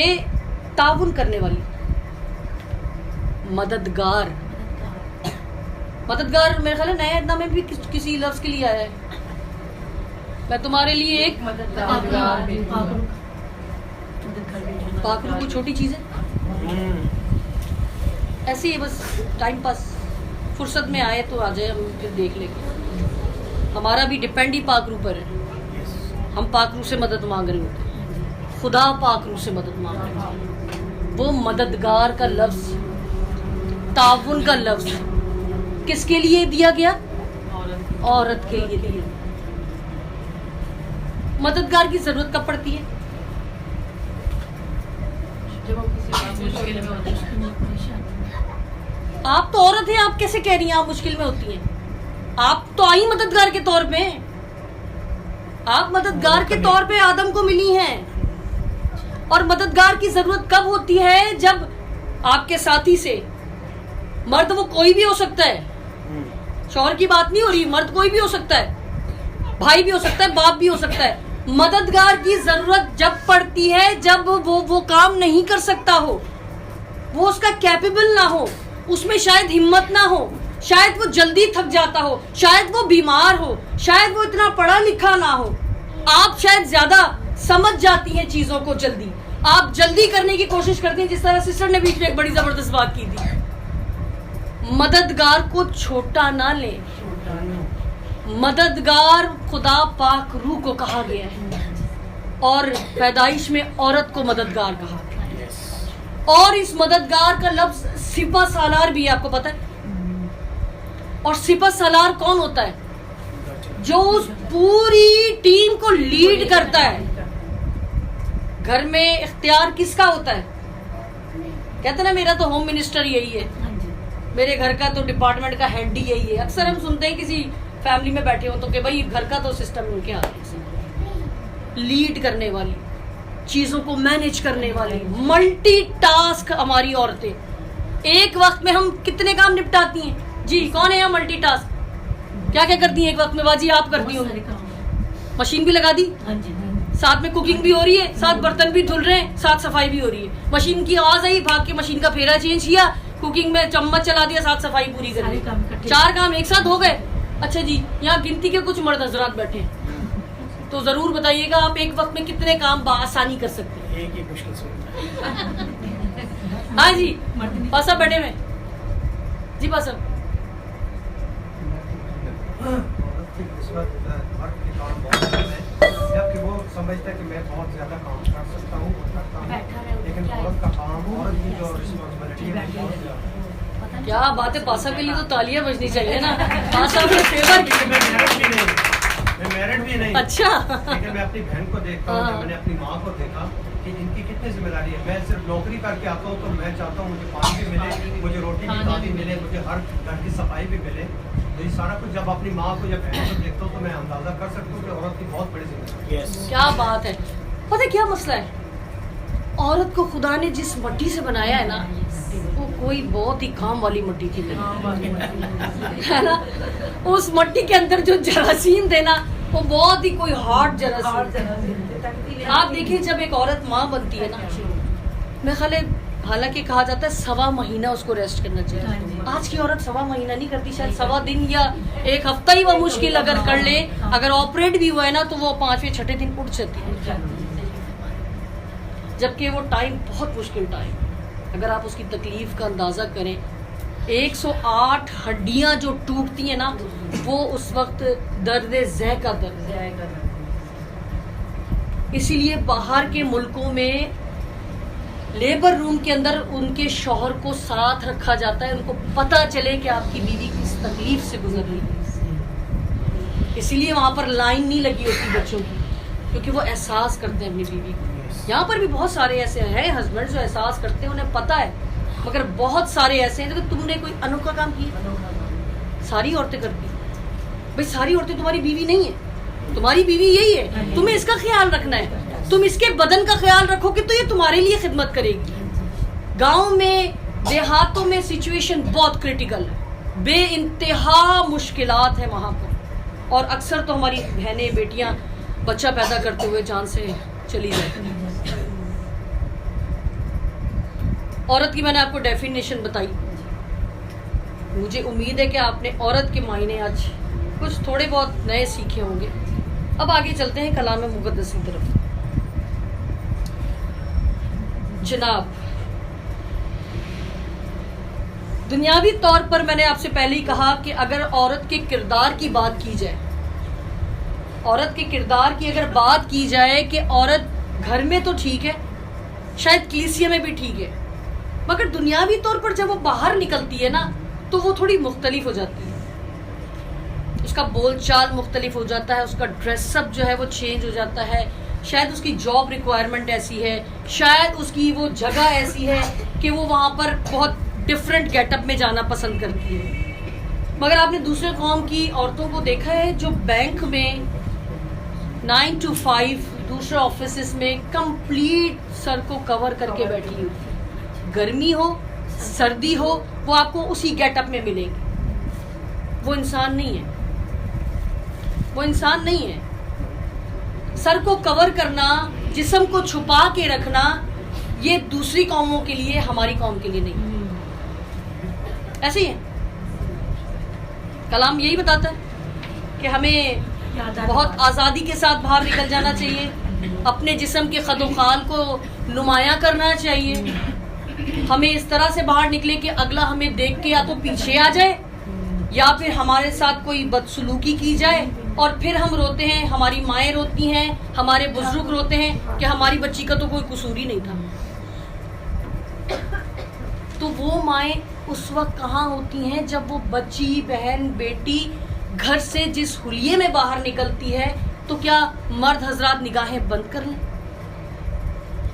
ताउन करने वाली, मददगार। मददगार मेरे ख्याल है नया इतना में भी किसी लफ्ज के लिए आया है। मैं तुम्हारे लिए एक पाकरू कोई छोटी चीज है, ऐसे ही बस टाइम पास, फुर्सत में आए तो आ जाए, हम फिर देख लेंगे। हमारा भी डिपेंड ही पाकरू पर है, हम पाकरू से मदद मांग रहे होते हैं। खुदा पाक रू से मदद मांग रही थी। वो मददगार का लफ्ज, ताउन का लफ्ज किसके लिए दिया गया? औरत के लिए दिया। मददगार की जरूरत कब पड़ती है? जब हम किसी बात मुश्किल में होते हैं। आप तो औरत हैं, आप कैसे कह रही हैं आप मुश्किल में होती हैं? आप तो आई मददगार के तौर पे। आप मददगार के तौर पे आदम को मिली हैं। और मददगार की जरूरत कब होती है? जब आपके साथी से, मर्द वो कोई भी हो सकता है, शौहर की बात नहीं हो रही, मर्द कोई भी हो सकता है, भाई भी हो सकता है, बाप भी हो सकता है। मददगार की जरूरत जब पड़ती है जब वो काम नहीं कर सकता हो, वो उसका कैपेबल ना हो, उसमें शायद हिम्मत ना हो, शायद वो जल्दी थक जाता हो, शायद वो बीमार हो, शायद वो इतना पढ़ा लिखा ना हो। आप शायद ज्यादा समझ जाती हैं चीजों को, जल्दी आप जल्दी करने की कोशिश करती हैं। जिस तरह सिस्टर ने बीच में एक बड़ी जबरदस्त बात की थी, मददगार को छोटा ना ले। मददगार खुदा पाक रूह को कहा गया है और पैदाइश में औरत को मददगार कहा गया है। और इस मददगार का लफ्ज सिपा सालार भी है, आपको पता है? और सिपा सालार कौन होता है? जो उस पूरी टीम को लीड करता है। घर में इख्तियार किसका होता है? कहते ना मेरा तो होम मिनिस्टर यही है, मेरे घर का तो डिपार्टमेंट का हेड ही यही है। अक्सर हम सुनते हैं किसी फैमिली में बैठे हो तो कि भाई घर का तो सिस्टम उनके हाथ में। लीड करने वाली, चीजों को मैनेज करने वाली, मल्टीटास्क हमारी औरतें। एक वक्त में हम कितने काम निपटाती हैं? जी कौन है यहाँ मल्टीटास्क? क्या क्या करती हैं एक वक्त में? बाजी आप करती हो? मशीन भी लगा दी, साथ में कुकिंग भी हो रही है, साथ बर्तन भी धुल रहे हैं, साथ सफाई भी हो रही है। मशीन की आवाज आई, भाग के मशीन का फेरा चेंज किया, कुकिंग में चम्मच चला दिया, साथ सफाई पूरी कर दी। 4 काम एक साथ हो गए। अच्छा जी, यहाँ गिनती के कुछ मर्द हजरात बैठे हैं, तो जरूर बताइएगा आप एक वक्त में कितने काम आसानी कर सकते हैं? एक ही मुश्किल से होता है। हाँ जी, पासा बैठे में जी, पासा जबकि वो समझता है कि मैं बहुत ज्यादा काम कर सकता हूँ, लेकिन औरत का काम, औरत की जो रिस्पॉन्सिबिलिटी है बहुत ज्यादा। क्या बात है, पासा के लिए तो तालियां बजनी चाहिए ना। पासा में फेवर की। मैं मैरिड भी नहीं। अच्छा। लेकिन मैं अपनी बहन को देखता हूँ, हाँ। मैंने अपनी माँ को देखा कि इनकी कितनी जिम्मेदारी है। मैं सिर्फ नौकरी करके आता हूँ तो मैं चाहता हूँ मुझे पानी भी मिले, मुझे रोटी भी ताज़ी मिले, मुझे हर घर की सफाई भी मिले। तो ये सारा कुछ जब अपनी माँ को या बहन को देखता हूँ तो मैं अंदाजा कर सकता हूँ कि औरत की बहुत बड़ी जिम्मेदारी है। क्या बात है। पता है क्या मसला है? औरत को खुदा ने जिस मिट्टी से बनाया है ना, वो कोई बहुत ही काम वाली मिट्टी थी, है ना? उस मिट्टी के अंदर जो जरासीम थे ना, वो बहुत ही कोई हार्ड जरासीम। आप देखिए, जब एक औरत माँ बनती है ना, मैं ख्याल हालांकि कहा जाता है 1.25 महीना उसको रेस्ट करना चाहिए। आज की औरत 1.25 महीना नहीं करती, शायद 1.25 दिन या 1 हफ्ता ही वो मुश्किल अगर कर ले। अगर ऑपरेट भी हुआ है ना तो वो 5वें-6ठे दिन उठ जाती है, जबकि वो टाइम बहुत मुश्किल टाइम। अगर आप उसकी तकलीफ का अंदाजा करें, 108 हड्डियां जो टूटती हैं ना, वो उस वक्त दर्द ज़ह का दर्द है। इसीलिए बाहर के मुल्कों में लेबर रूम के अंदर उनके शौहर को साथ रखा जाता है, उनको पता चले कि आपकी बीवी किस तकलीफ से गुजर रही है। इसीलिए वहां पर लाइन नहीं लगी होती बच्चों की, क्योंकि वो एहसास करते हैं अपनी बीवी को। यहाँ पर भी बहुत सारे ऐसे हैं हस्बैंड जो एहसास करते हैं, उन्हें पता है, मगर बहुत सारे ऐसे हैं। तो तुमने कोई अनोखा काम किया? सारी औरतें करती हैं। भाई सारी औरतें तुम्हारी बीवी नहीं है, तुम्हारी बीवी यही है, तुम्हें इसका ख्याल रखना है, तुम इसके बदन का ख्याल रखोगे तो ये तुम्हारे लिए खिदमत करेगी। गांव में, देहातों में सिचुएशन बहुत क्रिटिकल है, बेइंतहा मुश्किलात है वहां पर, और अक्सर तो हमारी बहनें बेटियां बच्चा पैदा करते हुए जान से चली जाती हैं। औरत की मैंने आपको डेफिनेशन बताई। मुझे उम्मीद है कि आपने औरत के मायने आज कुछ थोड़े बहुत नए सीखे होंगे। अब आगे चलते हैं कलाम मुक़द्दस की तरफ। जनाब, दुनियावी तौर पर मैंने आपसे पहले ही कहा कि अगर औरत के किरदार की बात की जाए, औरत के किरदार की अगर बात की जाए कि औरत घर में तो ठीक है, शायद कलीसिया में भी ठीक है, मगर दुनियावी तौर पर जब वो बाहर निकलती है ना तो वो थोड़ी मुख्तलिफ हो जाती है। उसका बोलचाल मुख्तलिफ हो जाता है, उसका ड्रेसअप जो है वो चेंज हो जाता है, शायद उसकी जॉब रिक्वायरमेंट ऐसी है, शायद उसकी वो जगह ऐसी है कि वो वहाँ पर बहुत डिफरेंट गेटअप में जाना पसंद करती है। मगर आपने दूसरे कौम की औरतों को देखा है जो बैंक में 9 to 5 दूसरे ऑफिस में कंप्लीट सर को कवर करके बैठी हुई, गर्मी हो सर्दी हो वो आपको उसी गेटअप में मिलेंगी। वो इंसान नहीं है, वो इंसान नहीं है। सर को कवर करना, जिस्म को छुपा के रखना, ये दूसरी कौमों के लिए, हमारी कौम के लिए नहीं। ऐसे ही है। कलाम यही बताता है कि हमें बहुत आज़ादी के साथ बाहर निकल जाना चाहिए, अपने जिस्म के खदोखाल को नुमाया करना चाहिए। हमें इस तरह से बाहर निकले कि अगला हमें देख के या तो पीछे आ जाए या फिर हमारे साथ कोई बदसलूकी की जाए और फिर हम रोते हैं, हमारी माएँ रोती हैं, हमारे बुजुर्ग रोते हैं कि हमारी बच्ची का तो कोई कसूर ही नहीं था। तो वो माएँ उस वक्त कहाँ होती हैं जब वो बच्ची, बहन, बेटी घर से जिस हुलिये में बाहर निकलती है, तो क्या मर्द हजरात निगाहें बंद कर लें,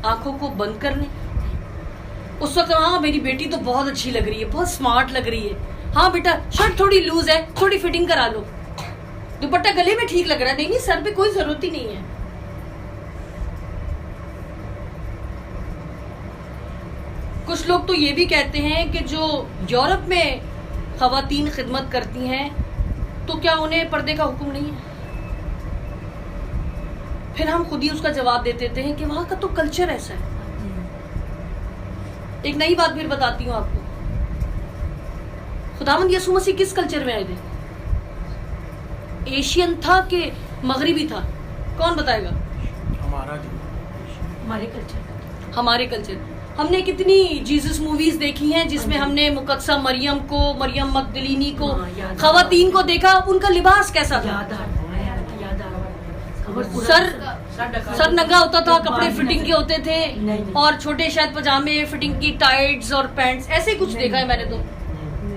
आंखों को बंद कर लें? उस वक्त हाँ मेरी बेटी तो बहुत अच्छी लग रही है, बहुत स्मार्ट लग रही है, हाँ बेटा शर्ट थोड़ी लूज है, थोड़ी फिटिंग करा लो, दुपट्टा गले में ठीक लग रहा है, नहीं सर पे कोई जरूरत ही नहीं है। कुछ लोग तो ये भी कहते हैं कि जो यूरोप में खवातीन खिदमत करती हैं तो क्या उन्हें पर्दे का हुक्म नहीं है? फिर हम खुद ही उसका जवाब दे देते हैं कि वहां का तो कल्चर ऐसा है। एक नई बात फिर बताती हूँ आपको, खुदावंद यीशु मसीह किस कल्चर में आए थे? एशियन था कि मगरिबी था? कौन बताएगा? हमारे कल्चर। हमने कितनी जीसस मूवीज देखी हैं जिसमें हमने मुकद्दसा मरियम को, मरियम मगदलीनी को, खवातीन को देखा, उनका लिबास कैसा था? सर नंगा होता था, कपड़े फिटिंग के होते थे और छोटे शायद पजामे, फिटिंग की टाइट्स और पैंट्स, ऐसे ही कुछ देखा है मैंने तो।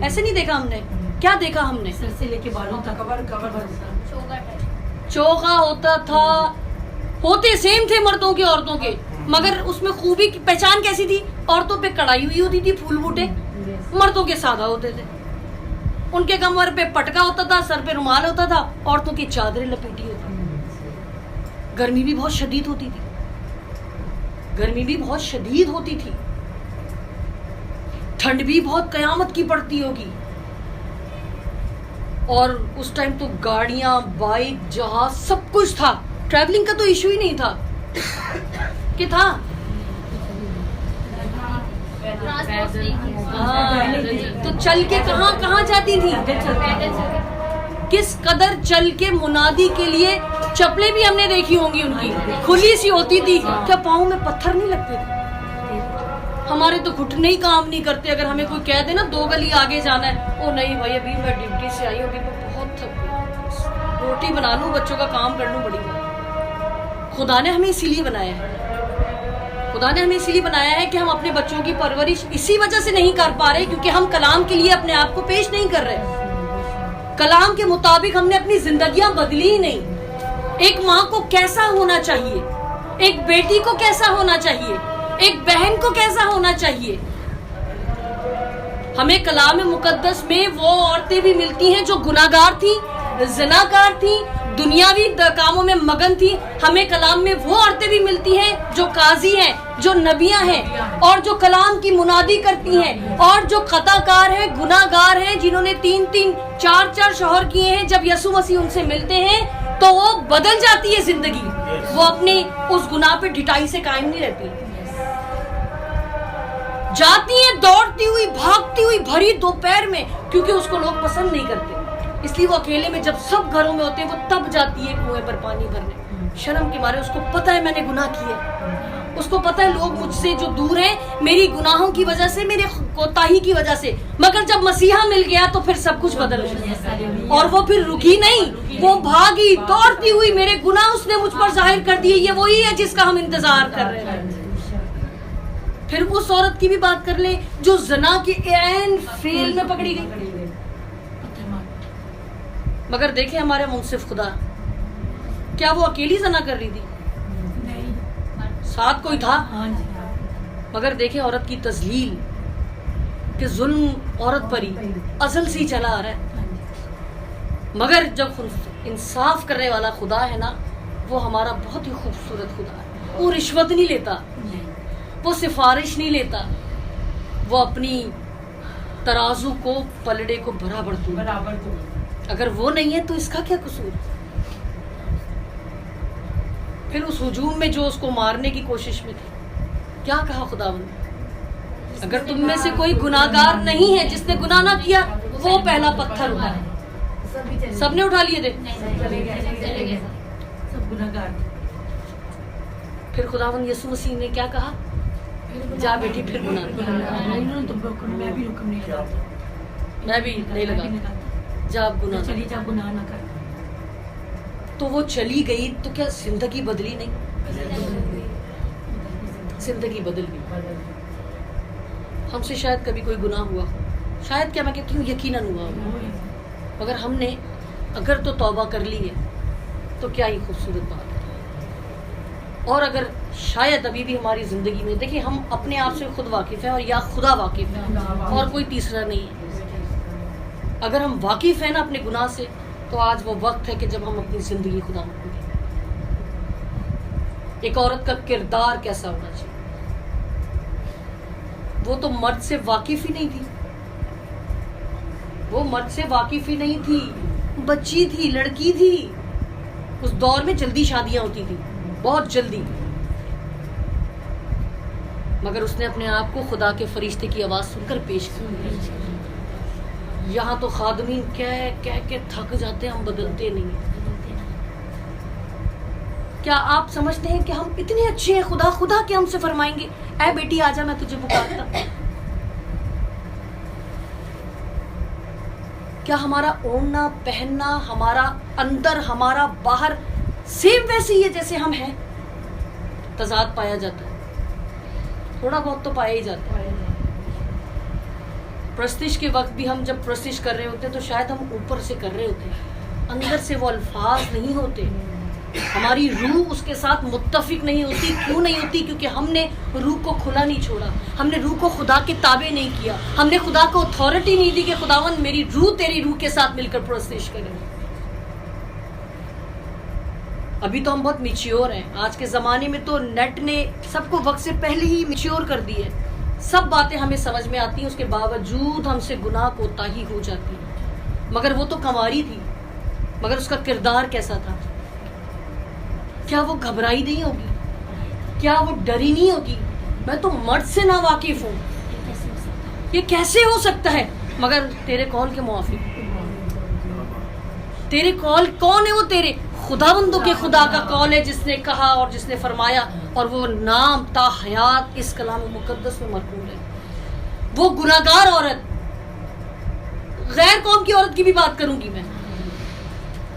ऐसे नहीं देखा हमने। क्या देखा हमने? सर से लेके बालों तक चोगा होता था, होते सेम थे मर्दों के औरतों के, मगर उसमें खूबी की पहचान कैसी थी? औरतों पे कढ़ाई हुई होती थी, फूल बूटे, मर्दों के सादा होते थे। उनके कमर पे पटका होता था, सर पे रुमाल होता था, औरतों की चादरें लपेटी होती। गर्मी भी बहुत शदीद होती थी, गर्मी भी बहुत शदीद होती थी, ठंड भी बहुत कयामत की पड़ती होगी। और उस टाइम तो गाड़ियां, बाइक, जहाज सब कुछ था, ट्रैवलिंग का तो इशू ही नहीं था कि था। तो चल के कहाँ जाती थी? किस कदर चल के मुनादी के लिए चप्पलें भी हमने देखी होंगी उनकी, खुली सी होती थी, क्या पाँव में पत्थर नहीं लगते थे? हमारे तो घुटने ही काम नहीं करते। अगर हमें कोई कह दे ना 2 गली आगे जाना है, ओ नहीं भाई अभी मैं ड्यूटी से आई हूँ, अभी मैं बहुत थक गई, रोटी बना लूँ, बच्चों का काम कर लूँ, बड़ी बात। खुदा ने हमें इसीलिए बनाया है, खुदा ने हमें इसीलिए बनाया है कि हम अपने बच्चों की परवरिश इसी वजह से नहीं कर पा रहे क्योंकि हम कलाम के लिए अपने आप को पेश नहीं कर रहे। कलाम के मुताबिक हमने अपनी जिंदगियां बदली ही नहीं। एक माँ को कैसा होना चाहिए, एक बेटी को कैसा होना चाहिए, एक बहन को कैसा होना चाहिए। हमें कलाम मुकद्दस में वो औरतें भी मिलती हैं जो गुनाहगार थी, ज़िनाकार थी, दुनियावी कामों में मगन थी। हमें कलाम में वो औरतें भी मिलती हैं जो काजी हैं, जो नबियां हैं और जो कलाम की मुनादी करती हैं और जो खताकार हैं, गुनाहगार हैं, जिन्होंने 3-3, 4-4 शौहर किए हैं। जब यीशु मसीह उनसे मिलते हैं तो वो बदल जाती है जिंदगी, वो अपने उस गुनाह पे ढिठाई से कायम नहीं रहती, जाती है दौड़ती हुई, भागती हुई भरी दोपहर में, क्योंकि उसको लोग पसंद नहीं करते। इसलिए वो अकेले में, जब सब घरों में होते हैं, वो तब जाती है कुएं पर पानी भरने। शर्म के मारे, उसको पता है मैंने गुनाह किया, उसको पता है लोग मुझसे जो दूर हैं मेरी गुनाहों की वजह से, मेरे कोताही की वजह से, मगर जब मसीहा मिल गया तो फिर सब कुछ बदल गया। और वो फिर रुकी नहीं, वो भागी दौड़ती हुई, मेरे गुनाह उसने मुझ पर जाहिर कर दिए, ये वही है जिसका हम इंतजार कर रहे हैं। फिर उस औरत की भी बात कर ले जो जना के ऐन फेल में पकड़ी गई। मगर देखे हमारे मुंसिफ खुदा, क्या वो अकेली जना कर रही थी? साथ कोई था। मगर देखे औरत की तजलील कि जुल्म औरत पर ही असल से ही चला आ रहा है। मगर जब इंसाफ करने वाला खुदा है ना, वो हमारा बहुत ही खूबसूरत खुदा है। वो रिश्वत नहीं लेता, वो सिफारिश नहीं लेता, वो अपनी तराजू को, पलड़े को बराबर तोड़ता। अगर वो नहीं है तो इसका क्या कसूर? फिर उस हुजूम में जो उसको मारने की कोशिश में थी, क्या कहा खुदावंद? अगर तुम में से कोई गुनाहगार नहीं है जिसने गुनाह ना किया, वो पहला पत्थर उठाए। सबने उठा लिए थे, सब गुनाहगार। फिर खुदावंद यीशु मसीह ने क्या कहा? जा बेटी फिर गुनाह मैं भी नहीं लगा, जा अब गुनाह चली जा, गुनाह ना कर। तो वो चली गई तो क्या जिंदगी बदली नहीं? जिंदगी बदल गई। हमसे शायद कभी कोई गुनाह हुआ, शायद क्या मैं कहती हूँ यकीनन हुआ, मगर हमने अगर तो तौबा कर ली है तो क्या ही खूबसूरत बात है। और अगर शायद अभी भी हमारी जिंदगी में, देखिए हम अपने आप से खुद वाकिफ हैं और या खुदा वाकिफ है और कोई तीसरा नहीं है। अगर हम वाकिफ हैं ना अपने गुनाह से, तो आज वो वक्त है कि जब हम अपनी जिंदगी खुदा में दें। एक औरत का किरदार कैसा होना चाहिए? वो तो मर्द से वाकिफ ही नहीं थी, वो मर्द से वाकिफ ही नहीं थी, बच्ची थी, लड़की थी। उस दौर में जल्दी शादियां होती थी, बहुत जल्दी। मगर उसने अपने आप को खुदा के फरिश्ते की आवाज सुनकर पेश किया। यहाँ तो खादमीन कह कह के थक जाते हैं, हम बदलते नहीं हैं। क्या आप समझते हैं कि हम इतने अच्छे हैं? खुदा खुदा के हमसे फरमाएंगे, ऐ बेटी आजा, मैं तुझे पुकारता। क्या हमारा ओढ़ना पहनना, हमारा अंदर हमारा बाहर सेम वैसे ही है जैसे हम हैं? तजाद पाया जाता है, थोड़ा बहुत तो पाया ही जाता है। प्रस्तिश के वक्त भी हम जब प्रस्तिश कर रहे होते हैं तो शायद हम ऊपर से कर रहे होते हैं, अंदर से वो अल्फाज नहीं होते, हमारी रूह उसके साथ मुत्तफिक नहीं होती। क्यों नहीं होती? क्योंकि हमने रूह को खुला नहीं छोड़ा, हमने रूह को खुदा के ताबे नहीं किया, हमने खुदा को अथॉरिटी नहीं दी कि खुदावन मेरी रूह तेरी रूह के साथ मिलकर प्रस्तिश करे। अभी तो हम बहुत मिच्योर हैं। आज के ज़माने में तो नेट ने सबको वक्त से पहले ही मिच्योर कर दी है, सब बातें हमें समझ में आती हैं, उसके बावजूद हमसे गुनाह कोताही हो जाती है। मगर वो तो कंवारी थी, मगर उसका किरदार कैसा था? क्या वो घबराई नहीं होगी? क्या वो डरी नहीं होगी? मैं तो मर्द से ना वाकिफ हूँ, ये कैसे हो सकता है? मगर तेरे कॉल के मुआफिक, तेरे कॉल कौन है? वो तेरे खुदाबंदों के खुदा का कौल है जिसने कहा और जिसने फरमाया, और वो नाम ता हयात इस कलाम मुकद्दस में मरकूम है। वो गुनाहगार औरत, गैर कौम की औरत की भी बात करूंगी मैं,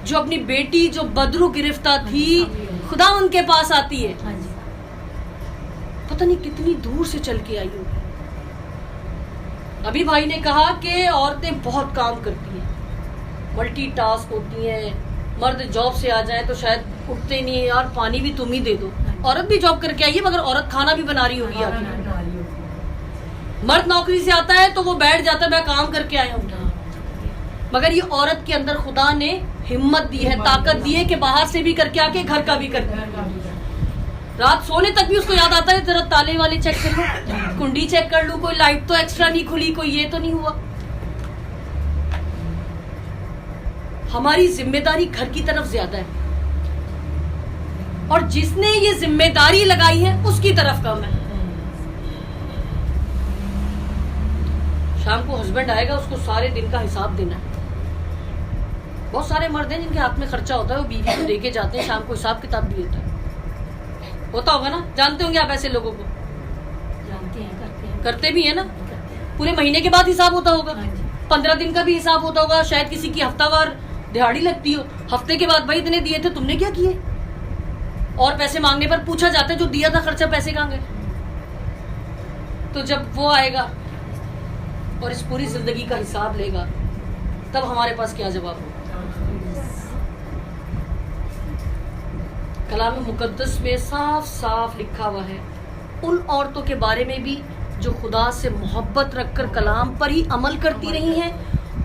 जो अपनी बेटी जो बदरू गिरफ्तार थी खुदावंद के पास आती है, पता नहीं कितनी दूर से चल के आई होगी। अभी भाई ने कहा कि औरतें बहुत काम करती हैं, मल्टीटास्क होती हैं। मर्द जॉब से आ जाए तो शायद उठते नहीं, यार पानी भी तुम ही दे दो। औरत भी जॉब करके आई है, मगर औरत खाना भी बना रही होगी आपकी। मर्द नौकरी से आता है तो वो बैठ जाता है, मैं काम करके आया हूँ। मगर ये औरत के अंदर खुदा ने हिम्मत दी है, ताकत दी है कि बाहर से भी करके आके घर का भी करके, रात सोने तक भी उसको याद आता है जरा ताले वाले चेक कर लूं, कुंडी चेक कर लूं, कोई लाइट तो एक्स्ट्रा नहीं खुली, कोई ये तो नहीं हुआ। हमारी जिम्मेदारी घर की तरफ ज्यादा है, और जिसने ये जिम्मेदारी लगाई है उसकी तरफ कम है। शाम को हस्बैंड आएगा, उसको सारे दिन का हिसाब देना है। बहुत सारे मर्द हैं जिनके हाथ में खर्चा होता है, वो बीवी को देके जाते हैं, शाम को हिसाब किताब भी लेता है। होता होगा ना, जानते होंगे आप ऐसे लोगों को, जानते हैं, करते हैं, करते भी है ना। करते हैं। पूरे महीने के बाद हिसाब होता होगा, हाँ जी। 15 दिन का भी हिसाब होता होगा, शायद किसी की हफ्तावार दिहाड़ी लगती हो, हफ्ते के बाद भाई इतने दिए थे तुमने क्या किए, और पैसे मांगने पर पूछा जाता है जो दिया था खर्चा पैसे कहाँ गए। तो जब वो आएगा और इस पूरी जिंदगी का हिसाब लेगा तब हमारे पास क्या जवाब होगा। कलाम मुकद्दस में साफ साफ लिखा हुआ है उन औरतों के बारे में भी जो खुदा से मोहब्बत रखकर कलाम पर ही अमल करती रही हैं,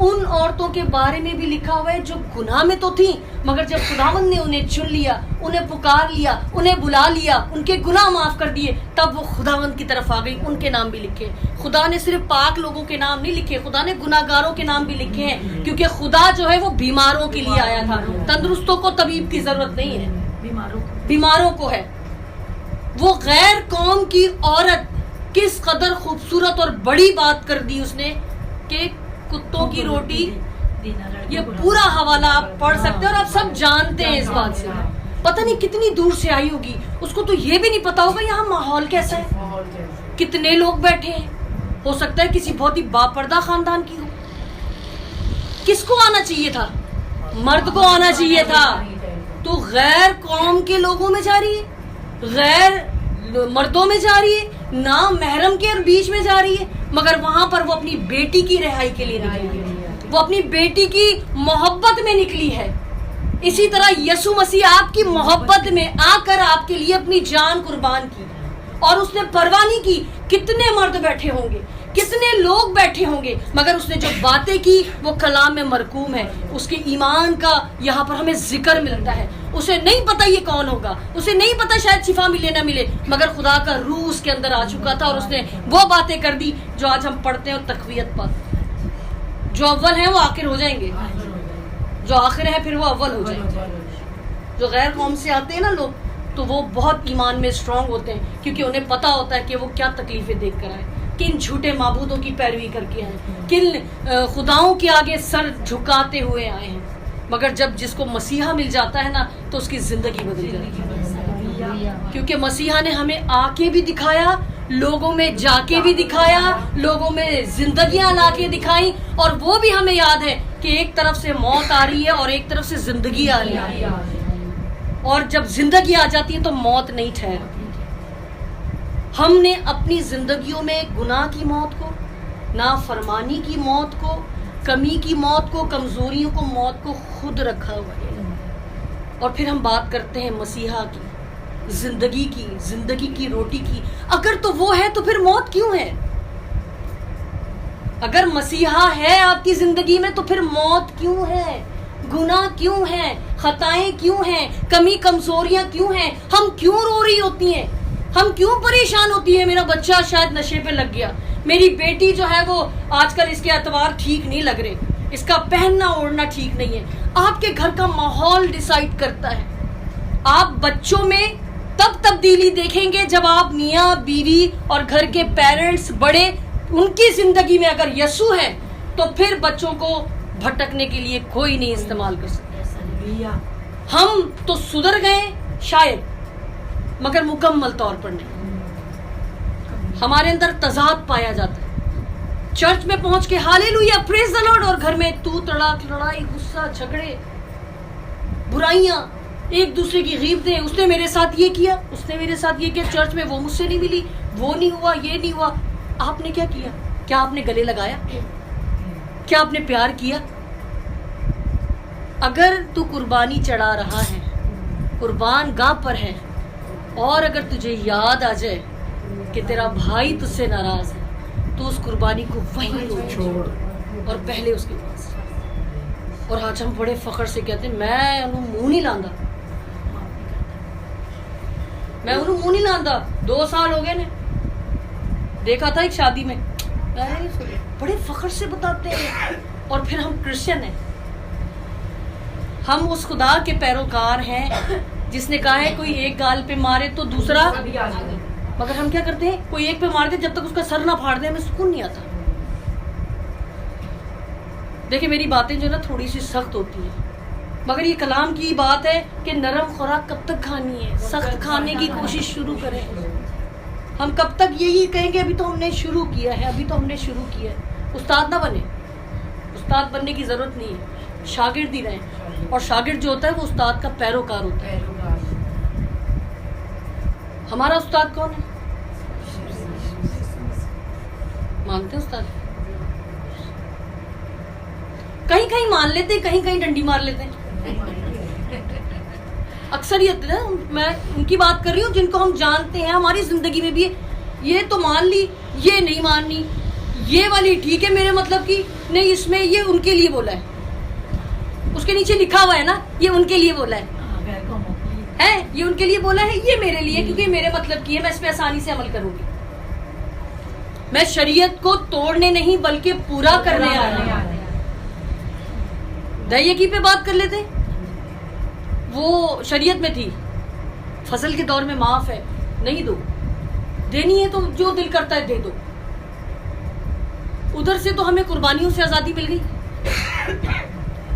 उन औरतों के बारे में भी लिखा हुआ है जो गुनाह में तो थी मगर जब खुदावंद ने उन्हें चुन लिया, उन्हें पुकार लिया, उन्हें बुला लिया, उनके गुनाह माफ कर दिए, तब वो खुदावंद की तरफ आ गई, उनके नाम भी लिखे। खुदा ने सिर्फ पाक लोगों के नाम नहीं लिखे, खुदा ने गुनाहगारों के नाम भी लिखे हैं, क्योंकि खुदा जो है वो बीमारों के लिए आया था, तंदुरुस्तों को तबीब की जरूरत नहीं है, बीमारों को है। वो गैर कौम की औरत किस कदर खूबसूरत और बड़ी बात कर दी उसने कि कुत्तों की रोटी, ये पूरा हवाला आप पढ़ सकते हैं और आप सब जानते हैं इस बात से। पता नहीं कितनी दूर से आई होगी, उसको तो ये भी नहीं पता होगा यहाँ माहौल कैसा है, कितने लोग बैठे हैं, हो सकता है किसी बहुत ही बापर्दा खानदान की हो। किसको आना चाहिए था? मर्द को आना चाहिए था। तो गैर कौम के लोगों में जा रही है, गैर मर्दों में जा रही है, ना महरम के बीच में जा रही है, मगर वहां पर वो अपनी बेटी की रिहाई के लिए निकली है, वो अपनी बेटी की मोहब्बत में निकली है। इसी तरह यीशु मसीह आपकी मोहब्बत में आकर आपके लिए अपनी जान कुर्बान की और उसने परवाह नहीं की कितने मर्द बैठे होंगे, कितने लोग बैठे होंगे, मगर उसने जो बातें की वो कलाम में मरकूम है। उसके ईमान का यहाँ पर हमें जिक्र मिलता है। उसे नहीं पता ये कौन होगा, उसे नहीं पता शायद शिफा मिले ना मिले, मगर खुदा का रूह उसके अंदर आ चुका था और उसने वो बातें कर दी जो आज हम पढ़ते हैं। तकवीयत पर जो अव्वल है वो आखिर हो जाएंगे, जो आखिर है फिर वो अव्वल हो जाएंगे। जो गैर कौम से आते हैं ना लोग, तो वो बहुत ईमान में स्ट्रांग होते हैं, क्योंकि उन्हें पता होता है कि वो क्या तकलीफें देख कर आए, किन झूठे माबूदों की पैरवी करके आए, किन खुदाओं के आगे सर झुकाते हुए आए हैं। मगर जब जिसको मसीहा मिल जाता है ना, तो उसकी जिंदगी बदल जाती है, क्योंकि मसीहा ने हमें आके भी दिखाया, लोगों में जाके भी दिखाया, लोगों में जिंदगियां लाके दिखाई, और वो भी हमें याद है कि एक तरफ से मौत आ रही है और एक तरफ से जिंदगी आ रही है, और जब जिंदगी आ जाती है तो मौत नहीं ठहरती। हमने अपनी जिंदगियों में गुनाह की मौत को, नाफरमानी की मौत को, कमी की मौत को, कमजोरियों को, मौत को खुद रखा हुआ है। और फिर हम बात करते हैं मसीहा की, जिंदगी की, जिंदगी की रोटी की। अगर तो वो है तो फिर मौत क्यों है? अगर मसीहा है आपकी जिंदगी में तो फिर मौत क्यों है? गुनाह क्यों है? खताएं क्यों हैं? कमी कमजोरियां क्यों हैं? हम क्यों रो रही होती हैं? हम क्यों परेशान होती है? मेरा बच्चा शायद नशे पे लग गया, मेरी बेटी जो है वो आजकल इसके अतवार ठीक नहीं लग रहे, इसका पहनना ओढ़ना ठीक नहीं है। आपके घर का माहौल डिसाइड करता है। आप बच्चों में तब तब्दीली देखेंगे जब आप मियाँ बीवी और घर के पेरेंट्स बड़े, उनकी जिंदगी में अगर यीशु है तो फिर बच्चों को भटकने के लिए कोई नहीं इस्तेमाल कर सकता। हम तो सुधर गए शायद, मगर मुकम्मल तौर पर नहीं। हमारे अंदर तजाद पाया जाता है। चर्च में पहुंच के हालेलुया प्रेज द लॉर्ड, और घर में तू तड़ाक, लड़ाई, गुस्सा, झगड़े, बुराइयां, एक दूसरे की गीबतें, उसने मेरे साथ ये किया, उसने मेरे साथ ये किया, चर्च में वो मुझसे नहीं मिली, वो नहीं हुआ, ये नहीं हुआ। आपने क्या किया? क्या आपने गले लगाया? क्या आपने प्यार किया? अगर तू कुर्बानी चढ़ा रहा है, कुर्बान गाह पर है, और अगर तुझे याद आ जाए कि तेरा भाई तुझसे नाराज है, तो उस कुर्बानी को वहीं छोड़ और पहले उसके पास। और आज हम बड़े फख्र से कहते हैं मैं उन्हें मुंह नहीं लांदा, मैं उन्हें मुंह नहीं लांदा। 2 साल हो गए ने, देखा था एक शादी में, बड़े फख्र से बताते हैं। और फिर हम क्रिश्चियन हैं, हम उस खुदा के पैरोकार हैं जिसने कहा है कोई एक गाल पे मारे तो दूसरा, मगर हम क्या करते हैं, कोई एक पे मारते जब तक उसका सर ना फाड़ दे हमें सुकून नहीं आता। देखिए मेरी बातें जो ना थोड़ी सी सख्त होती है, मगर ये कलाम की बात है कि नरम खुराक कब तक खानी है, सख्त खाने की कोशिश शुरू करें। हम कब तक यही कहेंगे अभी तो हमने शुरू किया है, अभी तो हमने शुरू किया है। उस्ताद ना बने, उस्ताद बनने की जरूरत नहीं है, शागिर्द ही रहें। और शागिर्द जो होता है वो उस्ताद का पैरोकार होता है। हमारा उस्ताद कौन है? मानते हैं उस्ताद? कहीं कहीं मान लेते हैं, कहीं कहीं डंडी मार लेते हैं। अक्सरियत ना, मैं उनकी बात कर रही हूँ जिनको हम जानते हैं, हमारी जिंदगी में भी ये तो मान ली, ये नहीं माननी, ये वाली ठीक है मेरे मतलब की नहीं, इसमें ये उनके लिए बोला है, उसके नीचे लिखा हुआ है ना ये उनके लिए बोला है, ये उनके लिए बोला है, ये मेरे लिए क्योंकि मेरे मतलब की है, मैं इस पे आसानी से अमल करूंगी। मैं शरीयत को तोड़ने नहीं बल्कि पूरा करने आ रही हूं। दही पे बात कर लेते, वो शरीयत में थी, फसल के दौर में माफ है, नहीं दो, देनी है तो जो दिल करता है दे दो। उधर से तो हमें कुर्बानियों से आजादी मिल गई,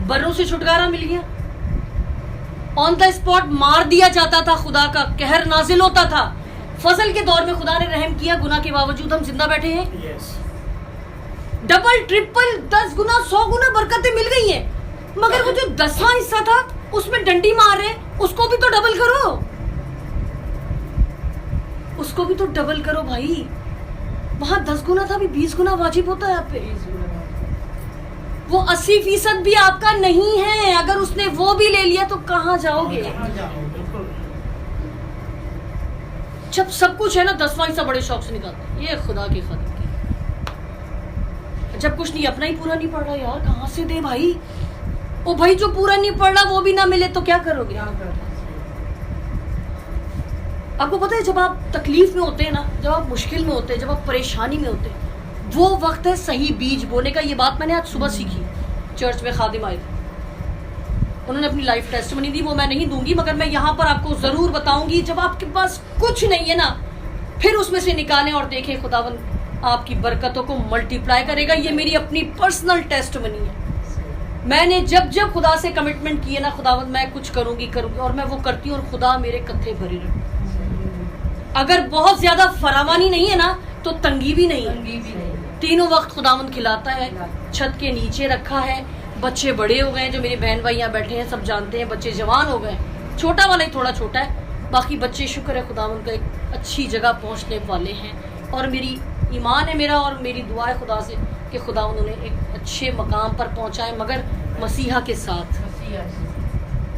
बर्रों से छुटकारा मिल गया, ऑन द स्पॉट मार दिया जाता था, खुदा का कहर नाजिल होता था। फसल के दौर में खुदा ने रहम किया, गुनाह के बावजूद हम जिंदा बैठे हैं। यस। डबल ट्रिपल 10 गुना 100 गुना बरकतें मिल गई हैं, मगर वो जो 10वां हिस्सा था उसमें डंडी मार रहे, उसको भी तो डबल करो, उसको भी तो डबल करो भाई। वहां 10 गुना था, अभी 20 गुना वाजिब होता है आप पे। वो 80% भी आपका नहीं है, अगर उसने वो भी ले लिया तो कहां जाओगे? जब सब कुछ है ना 10वां हिस्सा बड़े शौक से निकालते, ये खुदा की खदमत है। जब कुछ नहीं, अपना ही पूरा नहीं पड़ रहा यार, कहां से दे भाई? ओ भाई जो पूरा नहीं पड़ रहा वो भी ना मिले तो क्या करोगे? आपको पता है जब आप तकलीफ में होते हैं ना, जब आप मुश्किल में होते हैं, जब आप परेशानी में होते हैं, वो वक्त है सही बीज बोने का। ये बात मैंने आज सुबह सीखी, चर्च में खादिम आए थे, उन्होंने अपनी लाइफ टेस्टिमनी दी, वो मैं नहीं दूंगी, मगर मैं यहाँ पर आपको जरूर बताऊंगी। जब आपके पास कुछ नहीं है ना, फिर उसमें से निकालें और देखें खुदावंद आपकी बरकतों को मल्टीप्लाई करेगा। ये मेरी अपनी पर्सनल टेस्टिमनी है। मैंने जब जब खुदा से कमिटमेंट किए ना, खुदावंद मैं कुछ करूंगी, और मैं वो करती हूँ, और खुदा मेरे कत्थे भरे रहे। अगर बहुत ज्यादा फरावानी नहीं है ना तो तंगी भी नहीं है। तीनों वक्त खुदावंद खिलाता है, छत के नीचे रखा है, बच्चे बड़े हो गए हैं, जो मेरे बहन भाई यहाँ बैठे हैं सब जानते हैं, बच्चे जवान हो गए, छोटा वाला ही थोड़ा छोटा है, बाकी बच्चे शुक्र है खुदावंद का एक अच्छी जगह पहुँचने वाले हैं। और मेरी ईमान है मेरा, और मेरी दुआ है खुदा से कि खुदा उन्हें एक अच्छे मकाम पर पहुँचाए, मगर मसीहा के साथ,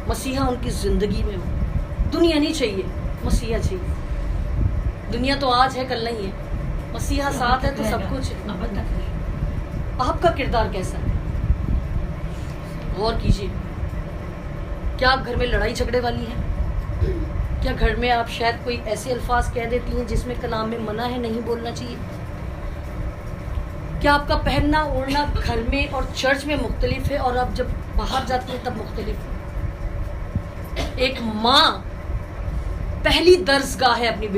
मसीहा उनकी ज़िंदगी में हो। दुनिया नहीं चाहिए, मसीहा चाहिए। दुनिया तो आज है कल नहीं है, मसीहा साथ है तो सब कुछ है। आपका किरदार कैसा है? गौर कीजिए। क्या आप घर में लड़ाई झगड़े वाली हैं? क्या घर में आप शायद कोई ऐसे अल्फाज कह देती हैं जिसमें कलाम में मना है, नहीं बोलना चाहिए? क्या आपका पहनना ओढ़ना घर में और चर्च में मुख्तलिफ है, और आप जब बाहर जाती हैं तब मुख्तलिफ है? एक माँ पहली दर्जगाह है अपनी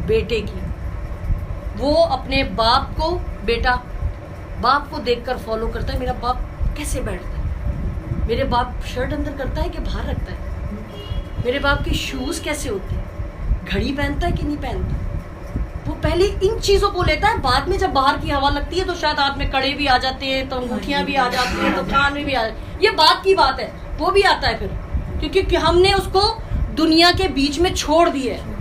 बेटे की। वो अपने बाप को, बेटा बाप को देखकर फॉलो करता है, मेरा बाप कैसे बैठता है, मेरे बाप शर्ट अंदर करता है कि बाहर रखता है, मेरे बाप के शूज कैसे होते हैं, घड़ी पहनता है कि नहीं पहनता। वो पहले इन चीजों को लेता है, बाद में जब बाहर की हवा लगती है तो शायद हाथ में कड़े भी आ जाते हैं, तो अंगूठियां भी आ जाती हैं, तो कान में भी आ जाती है, ये बात की बात है, वो भी आता है फिर, क्योंकि हमने उसको दुनिया के बीच में छोड़ दिया है।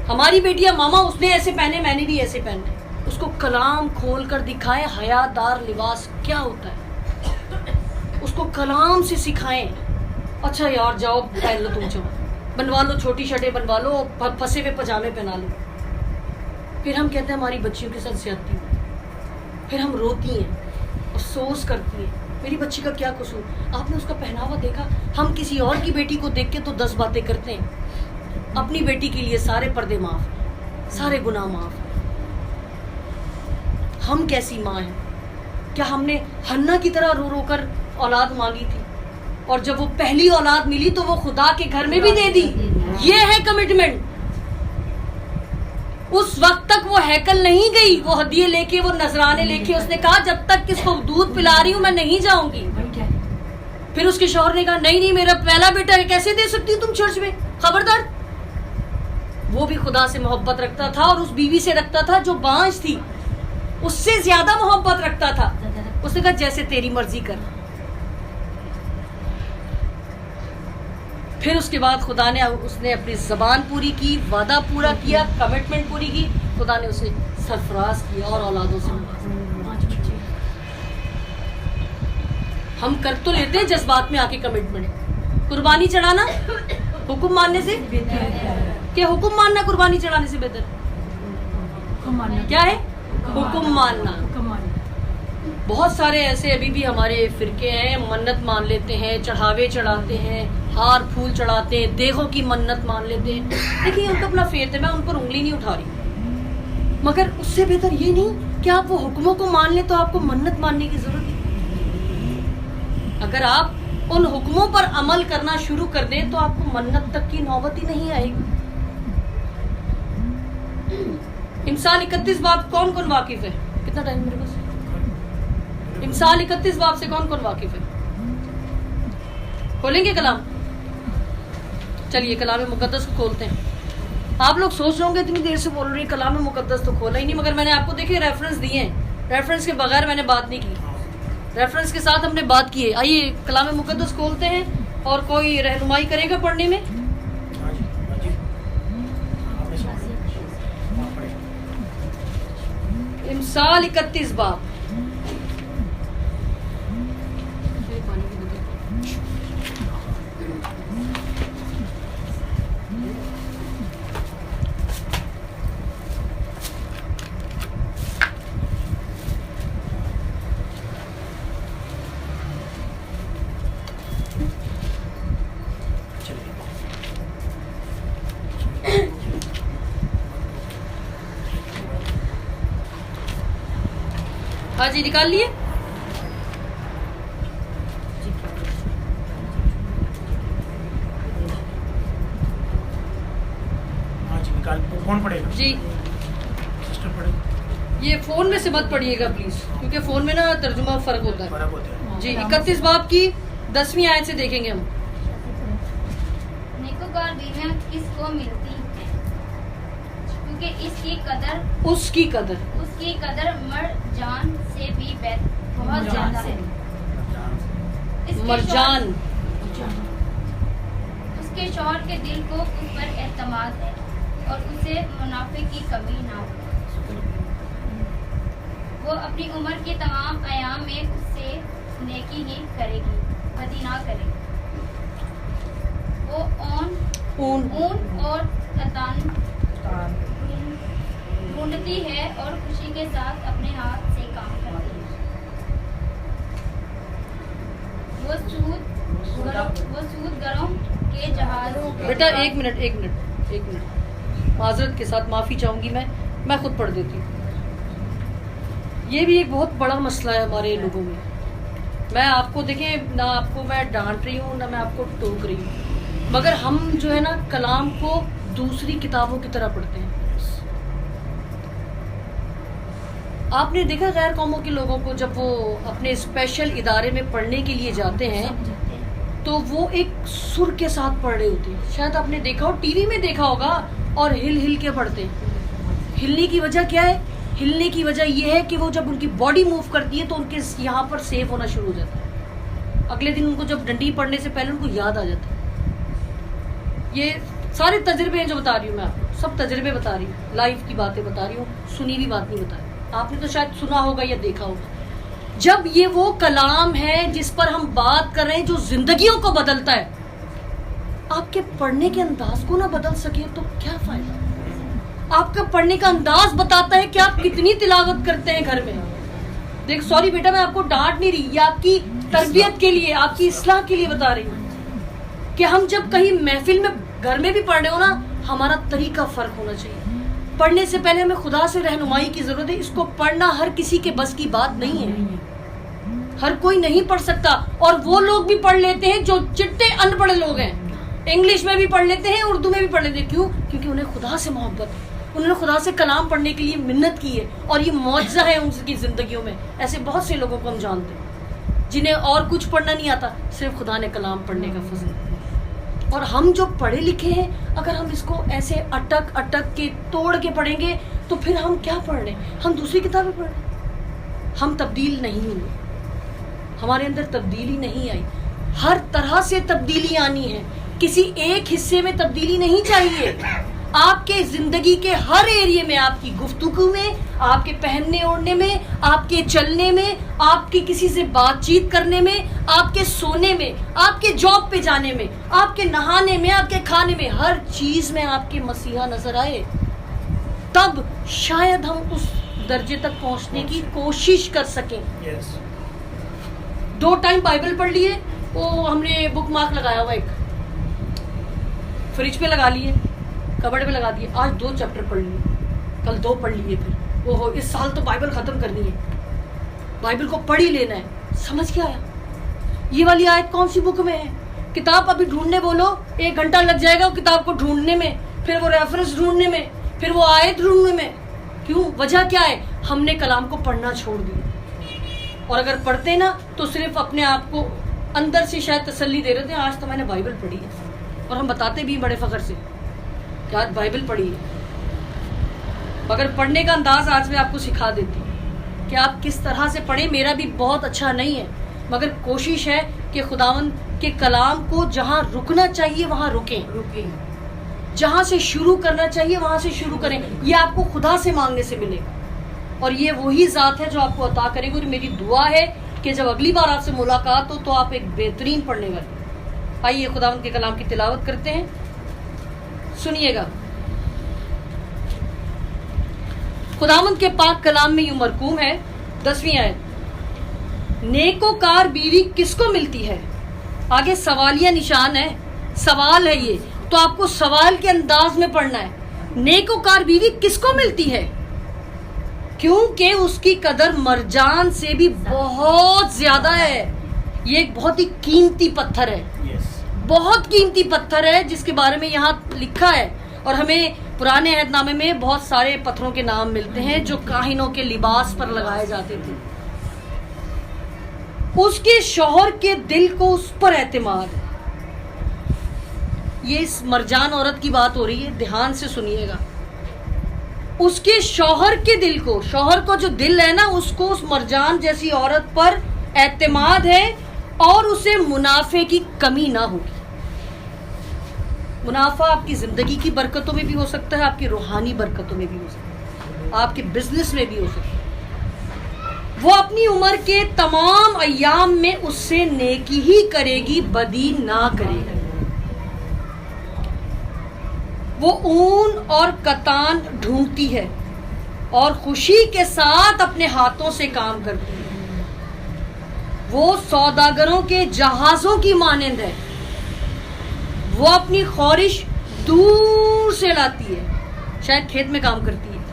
हमारी बेटियां मामा उसने ऐसे पहने, मैंने भी ऐसे पहने, उसको कलाम खोल कर दिखाएं हयादार लिबास क्या होता है, उसको कलाम से सिखाएं। अच्छा यार जाओ पहन लो, तुम जाओ बनवा लो, छोटी शर्टें बनवा लो, फंसे हुए पजामे पहना लो। फिर हम कहते हैं हमारी बच्चियों के साथ ज्यादती हो, फिर हम रोती हैं, अफसोस करती हैं, मेरी बच्ची का क्या कसूर, आपने उसका पहनावा देखा। हम किसी और की बेटी को देख के तो 10 बातें करते हैं, अपनी बेटी के लिए सारे पर्दे माफ, सारे गुनाह माफ। हम कैसी माँ हैं? क्या हमने हन्ना की तरह रो रो कर औलाद मांगी थी, और जब वो पहली औलाद मिली तो वो खुदा के घर में भी दे दी? ये है कमिटमेंट। उस वक्त तक वो हैकल नहीं गई, वो हदिये लेके, वो नजराने लेके, उसने कहा जब तक किसको दूध पिला रही हूं मैं नहीं जाऊंगी। फिर उसके शौहर ने कहा नहीं नहीं मेरा पहला बेटा है, कैसे दे सकती हो तुम चर्च में, खबरदार। वो भी खुदा से मोहब्बत रखता था और उस बीवी से रखता था जो बांझ थी, उससे ज्यादा मोहब्बत रखता था। उसने कहा जैसे तेरी मर्जी कर। फिर उसके बाद खुदा ने उसने अपनी जबान पूरी की, वादा पूरा किया, कमिटमेंट पूरी की। खुदा ने उसे सरफराज किया और औलादों से नवाजा। हम कर तो लेते हैं जज्बात में आके कमिटमेंट। कुर्बानी चढ़ाना हुक्म मानने से, क्या हुक्म मानना कुर्बानी चढ़ाने से बेहतर क्या है? हुक्म मानना। बहुत सारे ऐसे अभी भी हमारे फिरके हैं, मन्नत मान लेते हैं, चढ़ावे चढ़ाते हैं, हार फूल चढ़ाते हैं, देहों की मन्नत मान लेते हैं। देखिए उनका अपना फेथ है, मैं उन पर उंगली नहीं उठा रही, मगर उससे बेहतर ये नहीं कि आप वो हुक्मों को मान लें तो आपको मन्नत मानने की जरूरत है। अगर आप उन हुक्मों पर अमल करना शुरू कर दें तो आपको मन्नत तक की नौबत ही नहीं आएगी। इमसाल 31 बाब कौन कौन वाकिफ है? कितना टाइम मेरे पास? इमसाल 31 बाब से कौन कौन वाकिफ है? खोलेंगे कलाम? चलिए कलाम मुकद्दस को खोलते हैं। आप लोग सोच रहे होंगे इतनी देर से बोल रही कलाम मुकद्दस तो खोला ही नहीं, मगर मैंने आपको देखिए रेफरेंस दिए हैं। रेफरेंस के बगैर मैंने बात नहीं की, रेफरेंस के साथ हमने बात की है। आइए कलाम मुकद्दस खोलते हैं और कोई रहनुमाई करेगा पढ़ने में? इमसाल 31 बाब। हाँ जी निकाल लिए। हाँ जी निकाल। कौन पढ़ेगा? जी सिस्टर पढ़ेगा। ये फोन में से मत पढ़िएगा प्लीज, क्योंकि फोन में ना तर्जुमा फर्क होता है। फर्क होता है। जी 31 बाब की 10वीं आयत से देखेंगे हम। नेकोकार बीवियां किसको मिलती हैं? क्योंकि उसकी कदर मरजान से भी बहुत ज्यादा है। मरजान उसके शौहर के दिल को उस पर एतमाद है और उसे मुनाफे की कमी ना हो। वो अपनी उम्र के तमाम अयाम में उससे नेकी ही करेगी, बदी ना करेगी। वो ऊन और कतान ढूंढती है और खुशी के साथ अपने हाथ से काम करती है। वो सूदगरों के जहाज। बेटा एक मिनट माजरत के साथ माफी चाहूंगी, मैं खुद पढ़ देती हूँ। ये भी एक बहुत बड़ा मसला है हमारे लोगों में। मैं आपको देखें ना, आपको मैं डांट रही हूँ ना मैं आपको टोक रही हूँ, मगर हम जो है ना कलाम को दूसरी किताबों की तरह पढ़ते हैं। आपने देखा गैर कौमों के लोगों को जब वो अपने स्पेशल इदारे में पढ़ने के लिए जाते हैं तो वो एक सुर के साथ पढ़ रहे होते हैं। शायद आपने देखा हो, टीवी में देखा होगा, और हिल के पढ़ते हैं। हिलने की वजह क्या है? हिलने की वजह यह है कि वो जब उनकी बॉडी मूव करती है तो उनके यहाँ पर सेव होना शुरू हो जाता है। अगले दिन उनको जब डंडी पढ़ने से पहले उनको याद आ जाता है। ये सारे तजर्बे हैं जो बता रही हूँ मैं आपको, सब तजर्बे बता रही हूँ, लाइव की बातें बता रही हूँ, सुनी हुई बात नहीं बता रही। आपने तो शायद सुना होगा या देखा होगा। जब ये वो कलाम है जिस पर हम बात कर रहे हैं, जो जिंदगियों को बदलता है, आपके पढ़ने के अंदाज को ना बदल सके तो क्या फायदा? आपका पढ़ने का अंदाज बताता है कि आप कितनी तिलावत करते हैं घर में। देख सॉरी बेटा, मैं आपको डांट नहीं रही, ये आपकी तरबियत के लिए, आपकी इस्लाह के लिए बता रही हूँ कि हम जब कहीं महफिल में घर में भी पढ़ रहे हो ना, हमारा तरीका फर्क होना चाहिए। पढ़ने से पहले हमें खुदा से रहनुमाई की जरूरत है। इसको पढ़ना हर किसी के बस की बात नहीं है, हर कोई नहीं पढ़ सकता। और वो लोग भी पढ़ लेते हैं जो चिट्टे अनपढ़ लोग हैं, इंग्लिश में भी पढ़ लेते हैं, उर्दू में भी पढ़ लेते हैं। क्यों? क्योंकि उन्हें खुदा से मोहब्बत है, उन्होंने खुदा से कलाम पढ़ने के लिए मिन्नत की है और ये मौजज़ा है उनकी जिंदगियों में। ऐसे बहुत से लोगों को हम जानते हैं। जिन्हें और कुछ पढ़ना नहीं आता, सिर्फ खुदा ने कलाम पढ़ने का फजल दिया। और हम जो पढ़े लिखे हैं, अगर हम इसको ऐसे अटक अटक के तोड़ के पढ़ेंगे तो फिर हम क्या पढ़ रहे हैं? हम दूसरी किताबें पढ़ रहे हैं। हम तब्दील नहीं हुए, हमारे अंदर तब्दीली नहीं आई। हर तरह से तब्दीली आनी है, किसी एक हिस्से में तब्दीली नहीं चाहिए। आपके जिंदगी के हर एरिया में, आपकी गुफ्तगू में, आपके पहनने ओढ़ने में, आपके चलने में, आपकी किसी से बातचीत करने में, आपके सोने में, आपके जॉब पे जाने में, आपके नहाने में, आपके खाने में, हर चीज में आपके मसीहा नजर आए, तब शायद हम उस दर्जे तक पहुंचने की कोशिश कर सकें। यस 2 टाइम बाइबल पढ़ लिए, वो हमने बुक मार्क लगाया हुआ, एक फ्रिज पे लगा लिए, कबर्ड पे लगा दिए। आज 2 चैप्टर पढ़ लिए, कल 2 पढ़ लिए, फिर वो हो इस साल तो बाइबल खत्म करनी है, बाइबल को पढ़ ही लेना है। समझ क्या आया? ये वाली आयत कौन सी बुक में है? किताब अभी ढूंढने बोलो, 1 घंटा लग जाएगा वो किताब को ढूंढने में, फिर वो रेफरेंस ढूंढने में, फिर वो आयत ढूंढने में। क्यों? वजह क्या है? हमने कलाम को पढ़ना छोड़ दिया। और अगर पढ़ते ना तो सिर्फ अपने आप को अंदर से शायद तसल्ली दे रहे थे, आज तो मैंने बाइबल पढ़ी है। और हम बताते भी बड़े फख्र से कि आज बाइबल पढ़ी है। मगर पढ़ने का अंदाज आज मैं आपको सिखा देती हूँ कि आप किस तरह से पढ़ें। मेरा भी बहुत अच्छा नहीं है, मगर कोशिश है कि खुदावंद के कलाम को जहाँ रुकना चाहिए वहाँ रुकें, जहाँ से शुरू करना चाहिए वहाँ से शुरू करें। ये आपको खुदा से मांगने से मिलेगा, और ये वही ज़ात है जो आपको अता करेगी। और मेरी दुआ है कि जब अगली बार आपसे मुलाकात हो तो आप एक बेहतरीन पढ़ने वाले। आइए खुदावंद के कलाम की तिलावत करते हैं, सुनिएगा। खुदावंद के पाक कलाम में यूं मरकूम है, 10वीं आयत, नेकोकार बीवी किसको मिलती है? आगे सवालिया निशान है, सवाल है ये, तो आपको सवाल के अंदाज में पढ़ना है। नेकोकार बीवी किसको मिलती है? क्योंकि उसकी कदर मरजान से भी बहुत ज्यादा है। ये एक बहुत ही कीमती पत्थर है, बहुत कीमती पत्थर है, जिसके बारे में यहाँ लिखा है। और हमें पुराने अहदनामे में बहुत सारे पत्थरों के नाम मिलते हैं जो काहिनों के लिबास पर लगाए जाते थे। उसके शौहर के दिल को उस पर एतमाद है। ये इस मरजान औरत की बात हो रही है, ध्यान से सुनिएगा। उसके शौहर के दिल को, शौहर को जो दिल है ना, उसको उस मरजान जैसी औरत पर एतमाद है, और उसे मुनाफे की कमी ना होगी। मुनाफा आपकी जिंदगी की बरकतों में भी हो सकता है, आपकी रूहानी बरकतों में भी हो सकता है, आपके बिजनेस में भी हो सकता है। वो अपनी उम्र के तमाम अय्याम में उससे नेकी ही करेगी, बदी ना करेगी। वो ऊन और कतान ढूंढती है और खुशी के साथ अपने हाथों से काम करती है। वो सौदागरों के जहाजों की मानंद है। वो अपनी ख्वारिश दूर से लाती है। शायद खेत में काम करती है,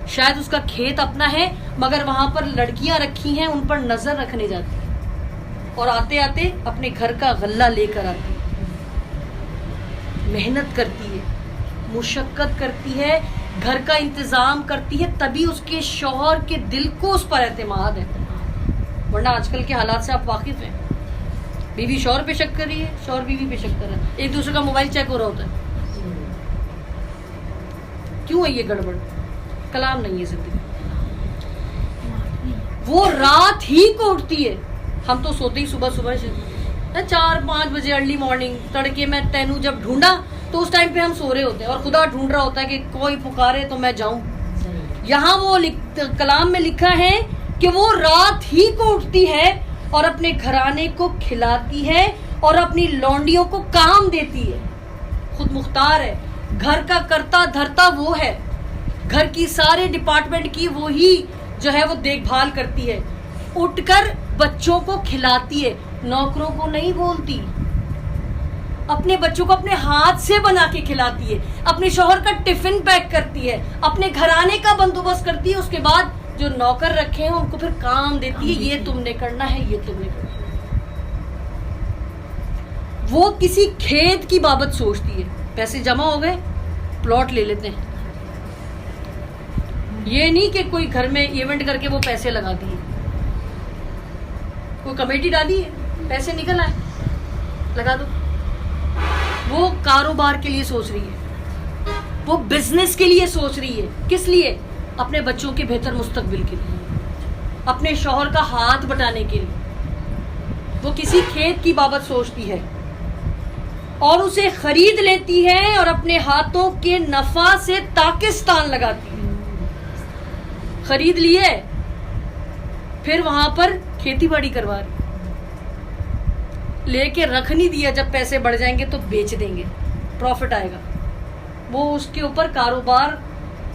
शायद उसका खेत अपना है, मगर वहां पर लड़कियां रखी हैं, उन पर नजर रखने जाती है, और आते आते अपने घर का गल्ला लेकर आती है। मेहनत करती है, मुशक्कत करती है, घर का इंतजाम करती है, तभी उसके शौहर के दिल को उस पर एतमाद है। वरना आजकल के हालात से आप वाकिफ हैं, बीवी शौहर पे शक कर रही है, शौहर बीवी पे शक कर रहा है, एक दूसरे का मोबाइल चेक हो रहा होता है। क्यों है ये गड़बड़? कलाम नहीं है जिंदगी। वो रात ही को उठती है। हम तो सोते ही सुबह सुबह से 4-5 बजे अर्ली मॉर्निंग, तड़के में तैनू जब ढूंढा तो उस टाइम पे हम सो रहे होते हैं, और खुदा ढूंढ रहा होता है कि कोई पुकारे तो मैं जाऊं। यहाँ वो कलाम में लिखा है कि वो रात ही को उठती है और अपने घराने को खिलाती है और अपनी लौंडियों को काम देती है। खुद मुख्तार है, घर का करता धरता वो है, घर की सारे डिपार्टमेंट की वो ही जो है वो देखभाल करती है। उठकर बच्चों को खिलाती है, नौकरों को नहीं बोलती। अपने बच्चों को अपने हाथ से बना के खिलाती है, अपने शौहर का टिफिन पैक करती है, अपने घराने का बंदोबस्त करती है। उसके बाद जो नौकर रखे हैं उनको फिर काम देती है, ये तुमने करना है, ये तुमने करना है। वो किसी खेत की बाबत सोचती है, पैसे जमा हो गए, प्लॉट ले लेते हैं। ये नहीं कि कोई घर में इवेंट करके वो पैसे लगा दिए। कोई कमेटी डाली है, पैसे निकल आए, लगा दो। वो कारोबार के लिए सोच रही है, वो बिजनेस के लिए सोच रही है। किस लिए? अपने बच्चों के बेहतर मुस्तकबिल के लिए, अपने शौहर का हाथ बटाने के लिए। वो किसी खेत की बाबत सोचती है और उसे खरीद लेती है और अपने हाथों के नफा से ताकिस्तान लगाती है। खरीद लिए, फिर वहां पर खेती बाड़ी करवा रही, लेके रख नहीं दिया। जब पैसे बढ़ जाएंगे तो बेच देंगे, प्रॉफिट आएगा। वो उसके ऊपर कारोबार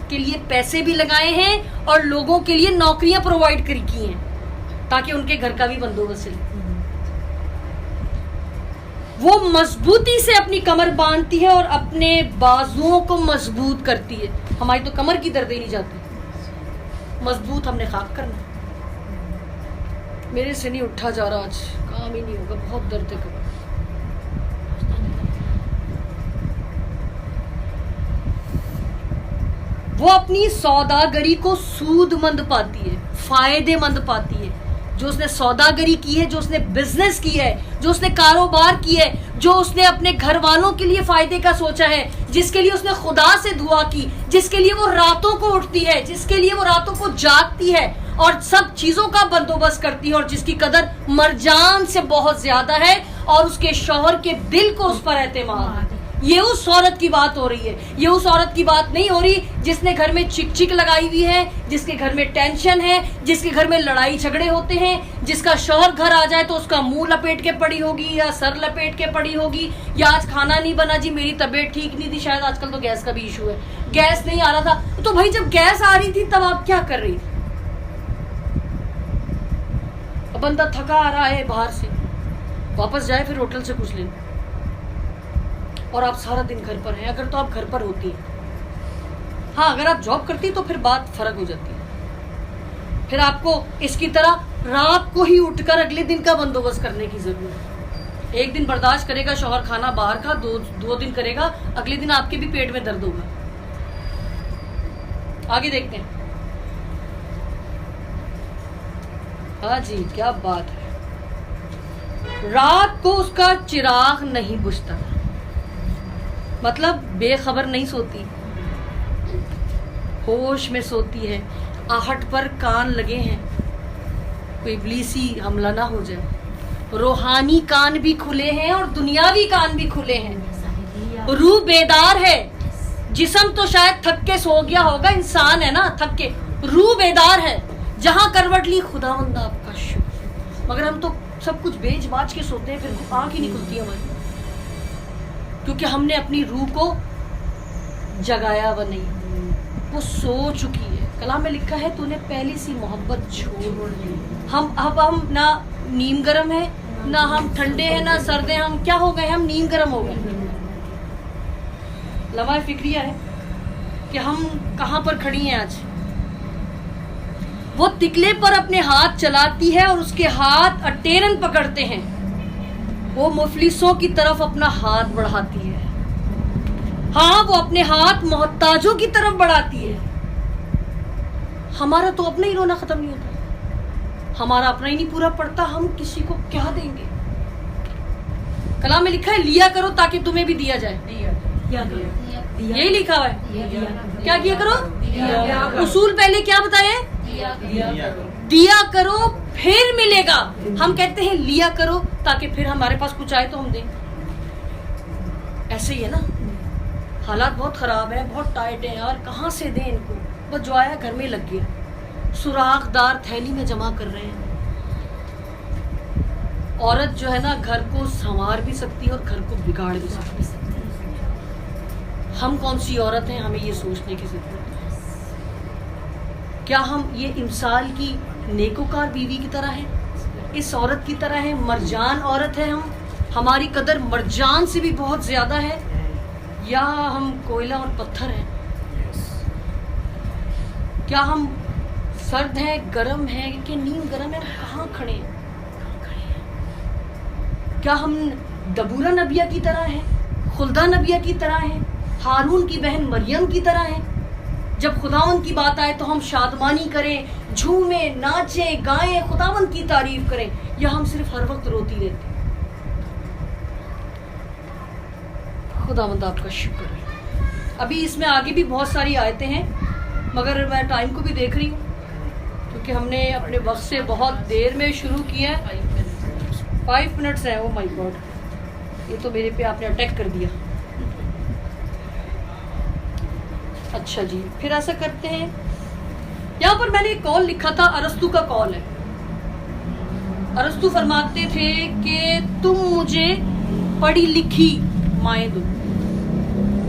के लिए पैसे भी लगाए हैं और लोगों के लिए नौकरियां प्रोवाइड की हैं ताकि उनके घर का भी बंदोबस्त चले। वो मजबूती से अपनी कमर बांधती है और अपने बाजुओं को मजबूत करती है। हमारी तो कमर की दर्द ही नहीं जाती, मजबूत हमने खाक करना। मेरे से नहीं उठा जा रहा, आज काम ही नहीं होगा, बहुत दर्द है कमर। वो अपनी सौदागरी को सूदमंद पाती है, फायदेमंद पाती है। जो उसने सौदागरी की है, जो उसने बिजनेस किया है, जो उसने कारोबार किया है, जो उसने अपने घर वालों के लिए फायदे का सोचा है, जिसके लिए उसने खुदा से दुआ की, जिसके लिए वो रातों को उठती है, जिसके लिए वो रातों को जागती है और सब चीजों का बंदोबस्त करती है, और जिसकी कदर मरजान से बहुत ज्यादा है और उसके शौहर के दिल को उस पर एतमाद है। ये उस औरत की बात हो रही है, ये उस औरत की बात नहीं हो रही जिसने घर में चिक चिक लगाई हुई है, जिसके घर में टेंशन है, जिसके घर में लड़ाई झगड़े होते हैं, जिसका शौहर घर आ जाए तो उसका मुंह लपेट के पड़ी होगी या सर लपेट के पड़ी होगी, या आज खाना नहीं बना जी, मेरी तबीयत ठीक नहीं थी, शायद आजकल तो गैस का भी इशू है, गैस नहीं आ रहा था। तो भाई जब गैस आ रही थी तब आप क्या कर रही थी? बंदा थका आ रहा है बाहर से, वापस जाए फिर होटल से कुछ लेना, और आप सारा दिन घर पर हैं। अगर तो आप घर पर होती हैं, हाँ अगर आप जॉब करती तो फिर बात फर्क हो जाती है। फिर आपको इसकी तरह रात को ही उठकर अगले दिन का बंदोबस्त करने की जरूरत है। एक दिन बर्दाश्त करेगा शौहर खाना बाहर का, दो दिन करेगा, अगले दिन आपके भी पेट में दर्द होगा। आगे देखते हैं। हाँ जी, क्या बात है। रात को उसका चिराग नहीं बुझता, मतलब बेखबर नहीं सोती, होश में सोती है, आहट पर कान लगे हैं, कोई इब्लीसी हमला ना हो जाए। रूहानी कान भी खुले हैं और दुनियावी कान भी खुले हैं। रूह बेदार है, जिस्म तो शायद थक के सो गया होगा, इंसान है ना, थक के। रूह बेदार है, जहां करवट ली खुदावंद आपका शुक्र। मगर हम तो सब कुछ बेच बाच के सोते हैं, फिर आंख ही नहीं खुलती हमारी, क्योंकि हमने अपनी रूह को जगाया व नहीं, वो सो चुकी है। कलाम में लिखा है तूने पहली सी मोहब्बत छोड़ दी। हम ना नीम गरम है, ना हम ठंडे हैं, ना सर्दे, हम क्या हो गए? हम नीम गरम हो गए। लम्हा फिक्रिया है कि हम कहां पर खड़ी हैं आज। वो तिकले पर अपने हाथ चलाती है और उसके हाथ अटेरन पकड़ते हैं। वो मुफलिसों की तरफ अपना हाथ बढ़ाती है, हाँ वो अपने हाथ मोहताजों की तरफ बढ़ाती है। हमारा तो अपना ही रोना खत्म नहीं होता, हमारा अपना ही नहीं पूरा पड़ता, हम किसी को क्या देंगे? कलाम में लिखा है लिया करो ताकि तुम्हें भी दिया जाए। यही लिखा हुआ है, क्या किया करो? उसूल पहले क्या बताए? दिया करो फिर मिलेगा। हम कहते हैं लिया करो ताकि फिर हमारे पास कुछ आए तो हम दें। ऐसे ही है ना, हालात बहुत खराब है, बहुत टाइट है यार, कहाँ से दें इनको? बस जो आया घर में लग गया, सुराखदार थैली में जमा कर रहे हैं। औरत जो है ना, घर को संवार भी सकती है और घर को बिगाड़ भी सकती है। हम कौन सी औरत हैं, हमें ये सोचने की जरूरत है। क्या हम ये इमसाल की नेकोकार बीवी की तरह है, इस औरत की तरह है? मरजान औरत है हम, हमारी कदर मरजान से भी बहुत ज्यादा है, या हम कोयला और पत्थर हैं? क्या हम सर्द हैं, गर्म हैं, कि नीम गर्म है? कहाँ खड़े हैं? क्या हम दबूरा नबिया की तरह हैं, खुल्दा नबिया की तरह हैं, हारून की बहन मरियम की तरह हैं? जब खुदावंद की बात आए तो हम शादमानी करें, झूमें, नाचें, गाएं, खुदावंद की तारीफ करें। या हम सिर्फ हर वक्त रोती रहती हैं? खुदावंद आपका शुक्र है। अभी इसमें आगे भी बहुत सारी आयतें हैं, मगर मैं टाइम को भी देख रही हूँ क्योंकि हमने अपने वक्त से बहुत देर में शुरू किया है। 5 मिनट्स हैं। ओ माय गॉड, ये तो मेरे पे आपने अटैक कर दिया। अच्छा जी, फिर ऐसा करते हैं, यहाँ पर मैंने एक कॉल लिखा था, अरस्तु का कॉल है। अरस्तु फरमाते थे कि तुम मुझे पढ़ी लिखी माएँ दो,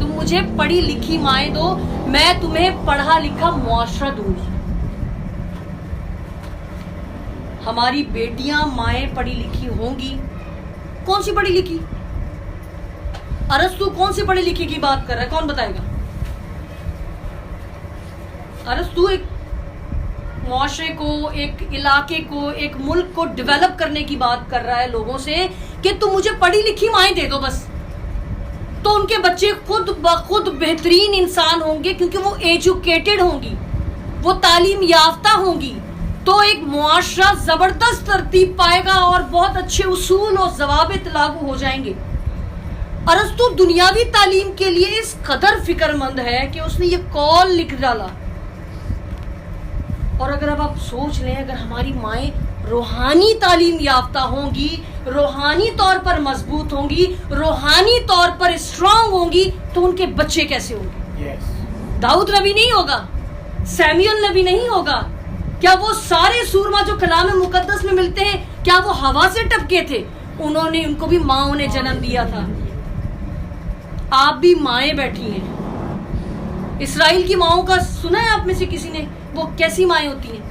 तुम मुझे पढ़ी लिखी माएँ दो, मैं तुम्हें पढ़ा लिखा मुआशरा दूंगी। हमारी बेटियां माएँ पढ़ी लिखी होंगी। कौन सी पढ़ी लिखी? अरस्तु कौन सी पढ़ी लिखी की बात कर रहा है, कौन बताएगा? अरस्तु एक मुआशरे को, एक इलाके को, एक मुल्क को डेवलप करने की बात कर रहा है लोगों से कि तुम मुझे पढ़ी लिखी माएँ दे दो बस, तो उनके बच्चे खुद ब खुद बेहतरीन इंसान होंगे क्योंकि वो एजुकेटेड होंगी, वो तालीम याफ्ता होंगी, तो एक मुआशरा जबरदस्त तरतीब पाएगा और बहुत अच्छे उसूल और जवाबित लागू हो जाएंगे। अरस्तु दुनियावी तालीम के लिए इस कदर फिक्रमंद है कि उसने ये कॉल लिख डाला। और अगर अब आप सोच लें, अगर हमारी माएँ रूहानी तालीम याफ्ता होंगी, रूहानी तौर पर मजबूत होंगी, रूहानी तौर पर स्ट्रांग होंगी, तो उनके बच्चे कैसे होंगे? दाऊद नबी नहीं होगा, सैमुअल नबी नहीं होगा? क्या वो सारे सूरमा जो कलाम मुकद्दस में मिलते हैं, क्या वो हवा से टपके थे? उन्होंने, उनको भी माँओं ने जन्म दिया था। आप भी माएँ बैठी हैं। इसराइल की माँओं का सुना है आप में से किसी ने? वो कैसी माएँ होती हैं?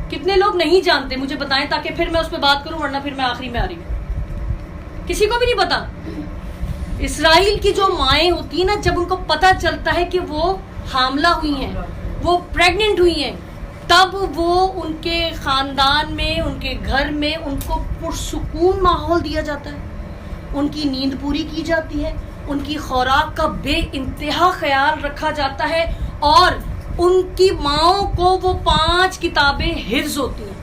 कितने लोग नहीं जानते, मुझे बताएं ताकि फिर मैं उस पर बात करूं, वरना फिर मैं आखिरी में आ रही हूं। किसी को भी नहीं पता। इसराइल की जो माएँ होती है ना, जब उनको पता चलता है कि वो हामला हुई हैं, वो प्रेग्नेंट हुई हैं, तब वो उनके खानदान में, उनके घर में उनको पुरसुकून माहौल दिया जाता है, उनकी नींद पूरी की जाती है, उनकी खुराक का बेइंतहा ख्याल रखा जाता है, और उनकी माँओं को वो 5 किताबें हिफ्ज होती हैं।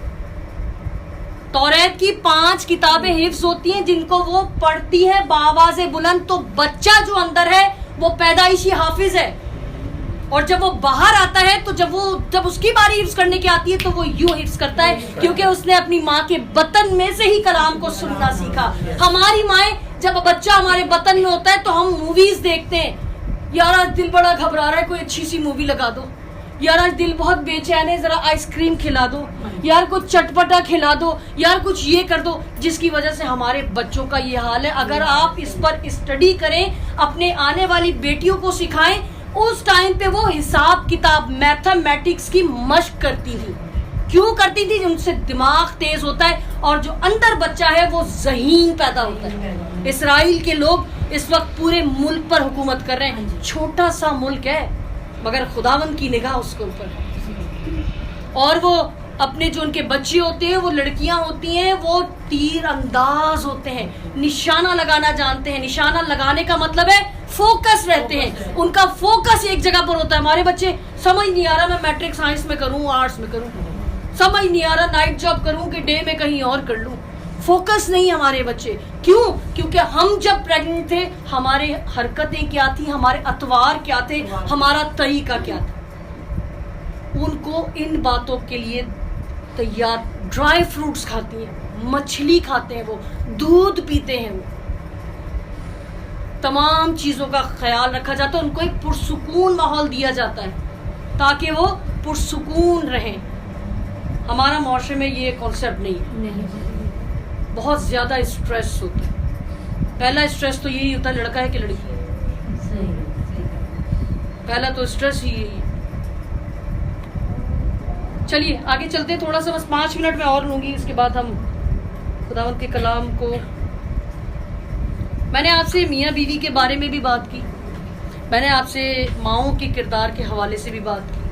तौरात की 5 किताबें हिफ्ज होती हैं जिनको वो पढ़ती है बावाज़े बुलंद। तो बच्चा जो अंदर है वो पैदाइशी हाफिज है, और जब वो बाहर आता है तो जब उसकी बारी हिफ्ज करने की आती है तो वो यूं हिफ्ज करता है क्योंकि उसने अपनी माँ के बतन में से ही कलाम को सुनना सीखा। हमारी माएँ, जब बच्चा हमारे बतन में होता है तो हम मूवीज देखते हैं, यार आज दिल बड़ा घबरा रहा है, कोई अच्छी सी मूवी लगा दो, यार आज दिल बहुत बेचैन है, जरा आइसक्रीम खिला दो, यार कुछ चटपटा खिला दो, यार कुछ ये कर दो, जिसकी वजह से हमारे बच्चों का ये हाल है। अगर आप इस पर स्टडी करें, अपने आने वाली बेटियों को सिखाएं, उस टाइम पे वो हिसाब किताब, मैथमेटिक्स की मशक करती थी। क्यों करती थी? उनसे दिमाग तेज होता है और जो अंदर बच्चा है वो ज़हीन पैदा होता है। इसराइल के लोग इस वक्त पूरे मुल्क पर हुकूमत कर रहे हैं। छोटा सा मुल्क है मगर खुदावंद की निगाह उसके ऊपर। और वो अपने जो उनके बच्चे होते हैं, वो लड़कियां होती हैं, वो तीर अंदाज होते हैं, निशाना लगाना जानते हैं। निशाना लगाने का मतलब है फोकस रहते हैं, उनका फोकस एक जगह पर होता है। हमारे बच्चे समझ नहीं आ रहा मैं मैट्रिक साइंस में करूं, आर्ट्स में करूं, समझ नहीं आ रहा नाइट जॉब करूं कि डे में कहीं और कर लूं। फोकस नहीं हमारे बच्चे। क्यों? क्योंकि हम जब प्रेग्नेंट थे हमारे हरकतें क्या थी, हमारे अतवार क्या थे, हमारा तरीका क्या था। उनको इन बातों के लिए तैयार, ड्राई फ्रूट्स खाती हैं, मछली खाते हैं, वो दूध पीते हैं, वो तमाम चीज़ों का ख्याल रखा जाता है। उनको एक पुरसुकून माहौल दिया जाता है ताकि वो पुरसुकून रहें। हमारा माशरे में ये कॉन्सेप्ट नहीं, बहुत ज़्यादा स्ट्रेस होता है। पहला स्ट्रेस तो यही होता है, लड़का है कि लड़की है, पहला तो स्ट्रेस ही यही है। चलिए आगे चलते हैं, थोड़ा सा बस 5 मिनट में और लूँगी, इसके बाद हम खुदावंद के कलाम को। मैंने आपसे मियाँ बीवी के बारे में भी बात की, मैंने आपसे माँओं के किरदार के हवाले से भी बात की,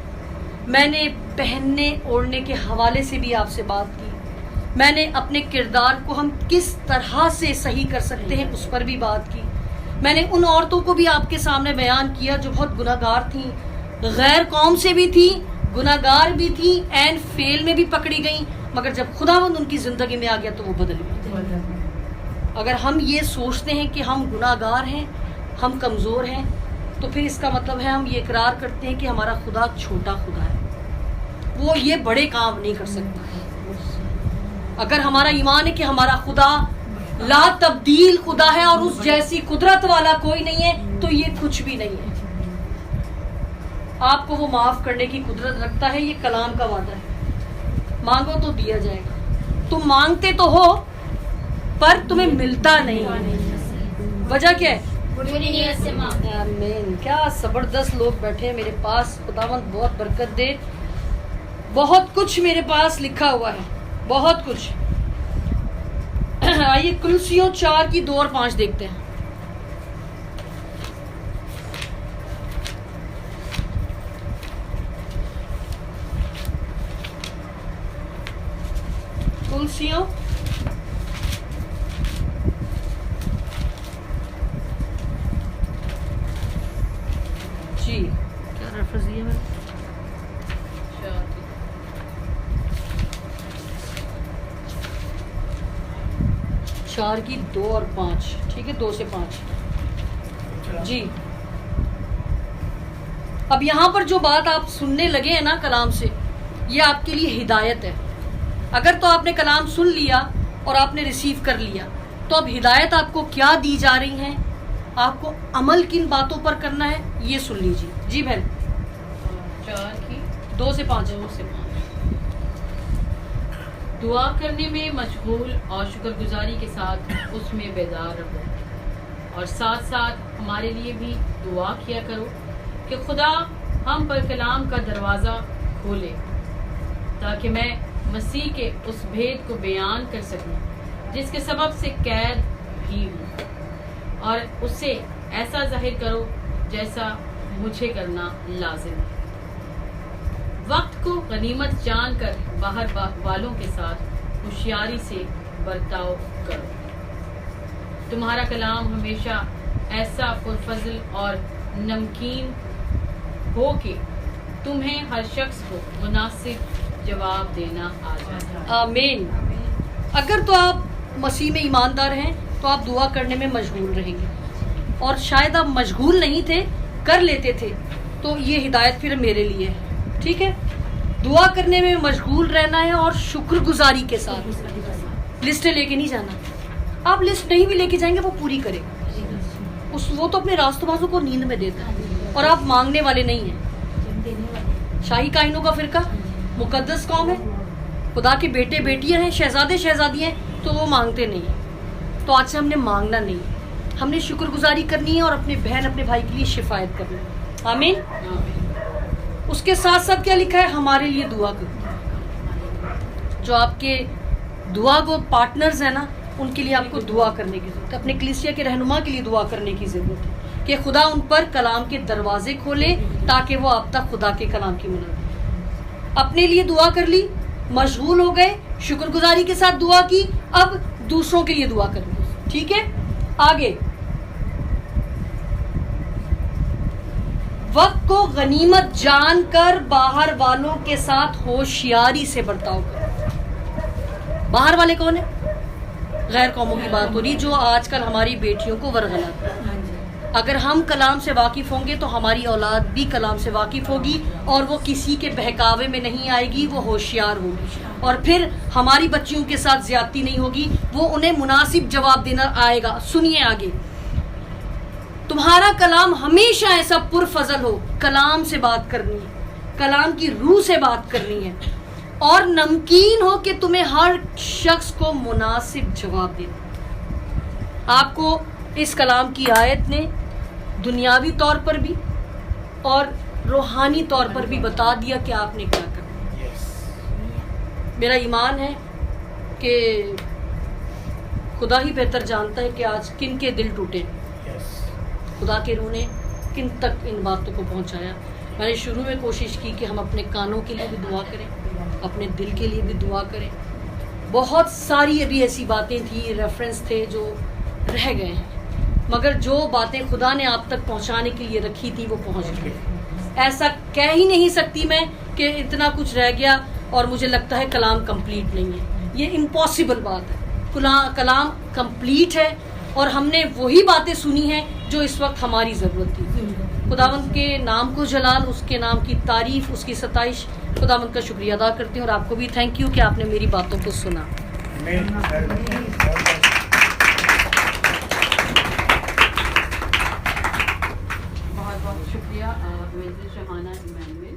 मैंने पहनने ओढ़ने के हवाले से भी आपसे बात की, मैंने अपने किरदार को हम किस तरह से सही कर सकते हैं उस पर भी बात की। मैंने उन औरतों को भी आपके सामने बयान किया जो बहुत गुनहगार थीं, गैर कौम से भी थी गुनाहगार भी थी, एंड फेल में भी पकड़ी गई, मगर जब खुदावंद उनकी जिंदगी में आ गया तो वो बदल गई। अगर हम ये सोचते हैं कि हम गुनाहगार हैं, हम कमज़ोर हैं, तो फिर इसका मतलब है हम ये इकरार करते हैं कि हमारा खुदा छोटा खुदा है, वो ये बड़े काम नहीं कर सकता। अगर हमारा ईमान है कि हमारा खुदा ला तब्दील खुदा है और उस जैसी कुदरत वाला कोई नहीं है, तो ये कुछ भी नहीं है। आपको वो माफ करने की कुदरत रखता है, ये कलाम का वादा है। मांगो तो दिया जाएगा। तुम मांगते तो हो पर तुम्हें मिलता नहीं। वजह क्या है? बुरी नीयत से मांग। आमीन। क्या जबरदस्त लोग बैठे हैं मेरे पास। खुदावंद बहुत बरकत दे। बहुत कुछ मेरे पास लिखा हुआ है, बहुत कुछ। आइए कुलसियों 4 की 2 और 5 देखते हैं। कुलसियों जी, क्या रेफरेंस दिया मैंने? 4 की 2 और 5, ठीक है, 2 से 5 जी। अब यहाँ पर जो बात आप सुनने लगे हैं ना कलाम से, ये आपके लिए हिदायत है। अगर तो आपने कलाम सुन लिया और आपने रिसीव कर लिया, तो अब हिदायत आपको क्या दी जा रही है, आपको अमल किन बातों पर करना है, ये सुन लीजिए। जी बहन। 4 की 2 से 5। 2 से 5। दुआ करने में मशगूल और शुक्रगुजारी के साथ उसमें बेदार रहो, और साथ साथ हमारे लिए भी दुआ किया करो कि खुदा हम पर कलाम का दरवाज़ा खोले, ताकि मैं मसीह के उस भेद को बयान कर सकूं जिसके सबब से कैद भी हूँ, और उससे ऐसा जाहिर करो जैसा मुझे करना लाजिम है। वक्त को गनीमत जानकर बाहर वालों के साथ होशियारी से बर्ताव करो। तुम्हारा कलाम हमेशा ऐसा पुरफजल और नमकीन हो कि तुम्हें हर शख्स को मुनासिब जवाब देना आ जाए। आमीन। अगर तो आप मसीह में ईमानदार हैं तो आप दुआ करने में मशगूल रहेंगे, और शायद आप मशगूल नहीं थे, कर लेते थे, तो ये हिदायत फिर मेरे लिए है। ठीक है, दुआ करने में मशगूल रहना है और शुक्रगुजारी के साथ। लिस्टें लेके नहीं जाना। आप लिस्ट नहीं भी लेके जाएंगे वो पूरी करेगा। वो तो अपने रास्तोबाजों को नींद में देता है, और आप मांगने वाले नहीं हैं। शाही काइनों का फिरका मुकद्दस कौम है, खुदा के बेटे बेटियां हैं, शहजादे शहजादियां हैं, तो वो मांगते नहीं हैं। तो आज से हमने मांगना नहीं, हमने शुक्रगुजारी करनी है और अपने बहन अपने भाई के लिए शिफायत करनी है। आमीन। उसके साथ साथ क्या लिखा है? हमारे लिए दुआ करो। जो आपके दुआ को पार्टनर्स है ना, उनके लिए आपको दुआ करने की जरूरत है। अपने कलीसिया के रहनुमा के लिए दुआ करने की जरूरत है कि खुदा उन पर कलाम के दरवाजे खोले, ताकि वो आप तक खुदा के कलाम की मदद दे। अपने लिए दुआ कर ली, मशगूल हो गए, शुक्रगुजारी के साथ दुआ की, अब दूसरों के लिए दुआ करनी। ठीक है, आगे। वक्त को गनीमत जानकर बाहर वालों के साथ होशियारी से बर्ताव करो। बाहर वाले कौन है? गैर कौमों की बात हो रही, जो आजकल हमारी बेटियों को वरगलाते हैं। अगर हम कलाम से वाकिफ होंगे तो हमारी औलाद भी कलाम से वाकिफ होगी, और वो किसी के बहकावे में नहीं आएगी, वो होशियार होगी, और फिर हमारी बच्चियों के साथ ज्यादती नहीं होगी, वो उन्हें मुनासिब जवाब देना आएगा। सुनिए आगे। तुम्हारा कलाम हमेशा ऐसा पुरफजल हो, कलाम से बात करनी है, कलाम की रूह से बात करनी है, और नमकीन हो कि तुम्हें हर शख्स को मुनासिब जवाब देना। आपको इस कलाम की आयत ने दुनियावी तौर पर भी और रूहानी तौर पर भी बता दिया कि आपने क्या करना। मेरा ईमान है कि खुदा ही बेहतर जानता है कि आज किन के दिल टूटे। खुदा के रूह ने किन तक इन बातों को पहुंचाया। मैंने शुरू में कोशिश की कि हम अपने कानों के लिए भी दुआ करें, अपने दिल के लिए भी दुआ करें। बहुत सारी अभी ऐसी बातें थी, रेफरेंस थे जो रह गए हैं, मगर जो बातें खुदा ने आप तक पहुंचाने के लिए रखी थी वो पहुंच गई। ऐसा कह ही नहीं सकती मैं कि इतना कुछ रह गया और मुझे लगता है कलाम कंप्लीट नहीं है। ये इम्पॉसिबल बात है। कलाम कंप्लीट है और हमने वही बातें सुनी हैं जो इस वक्त हमारी ज़रूरत थी। खुदावंद के नाम को जलाल, उसके नाम की तारीफ, उसकी सताइश, खुदावंद का शुक्रिया अदा करती हूँ और आपको भी थैंक यू कि आपने मेरी बातों को सुना। बहुत बहुत शुक्रिया मेजर शहाना इमानुएल।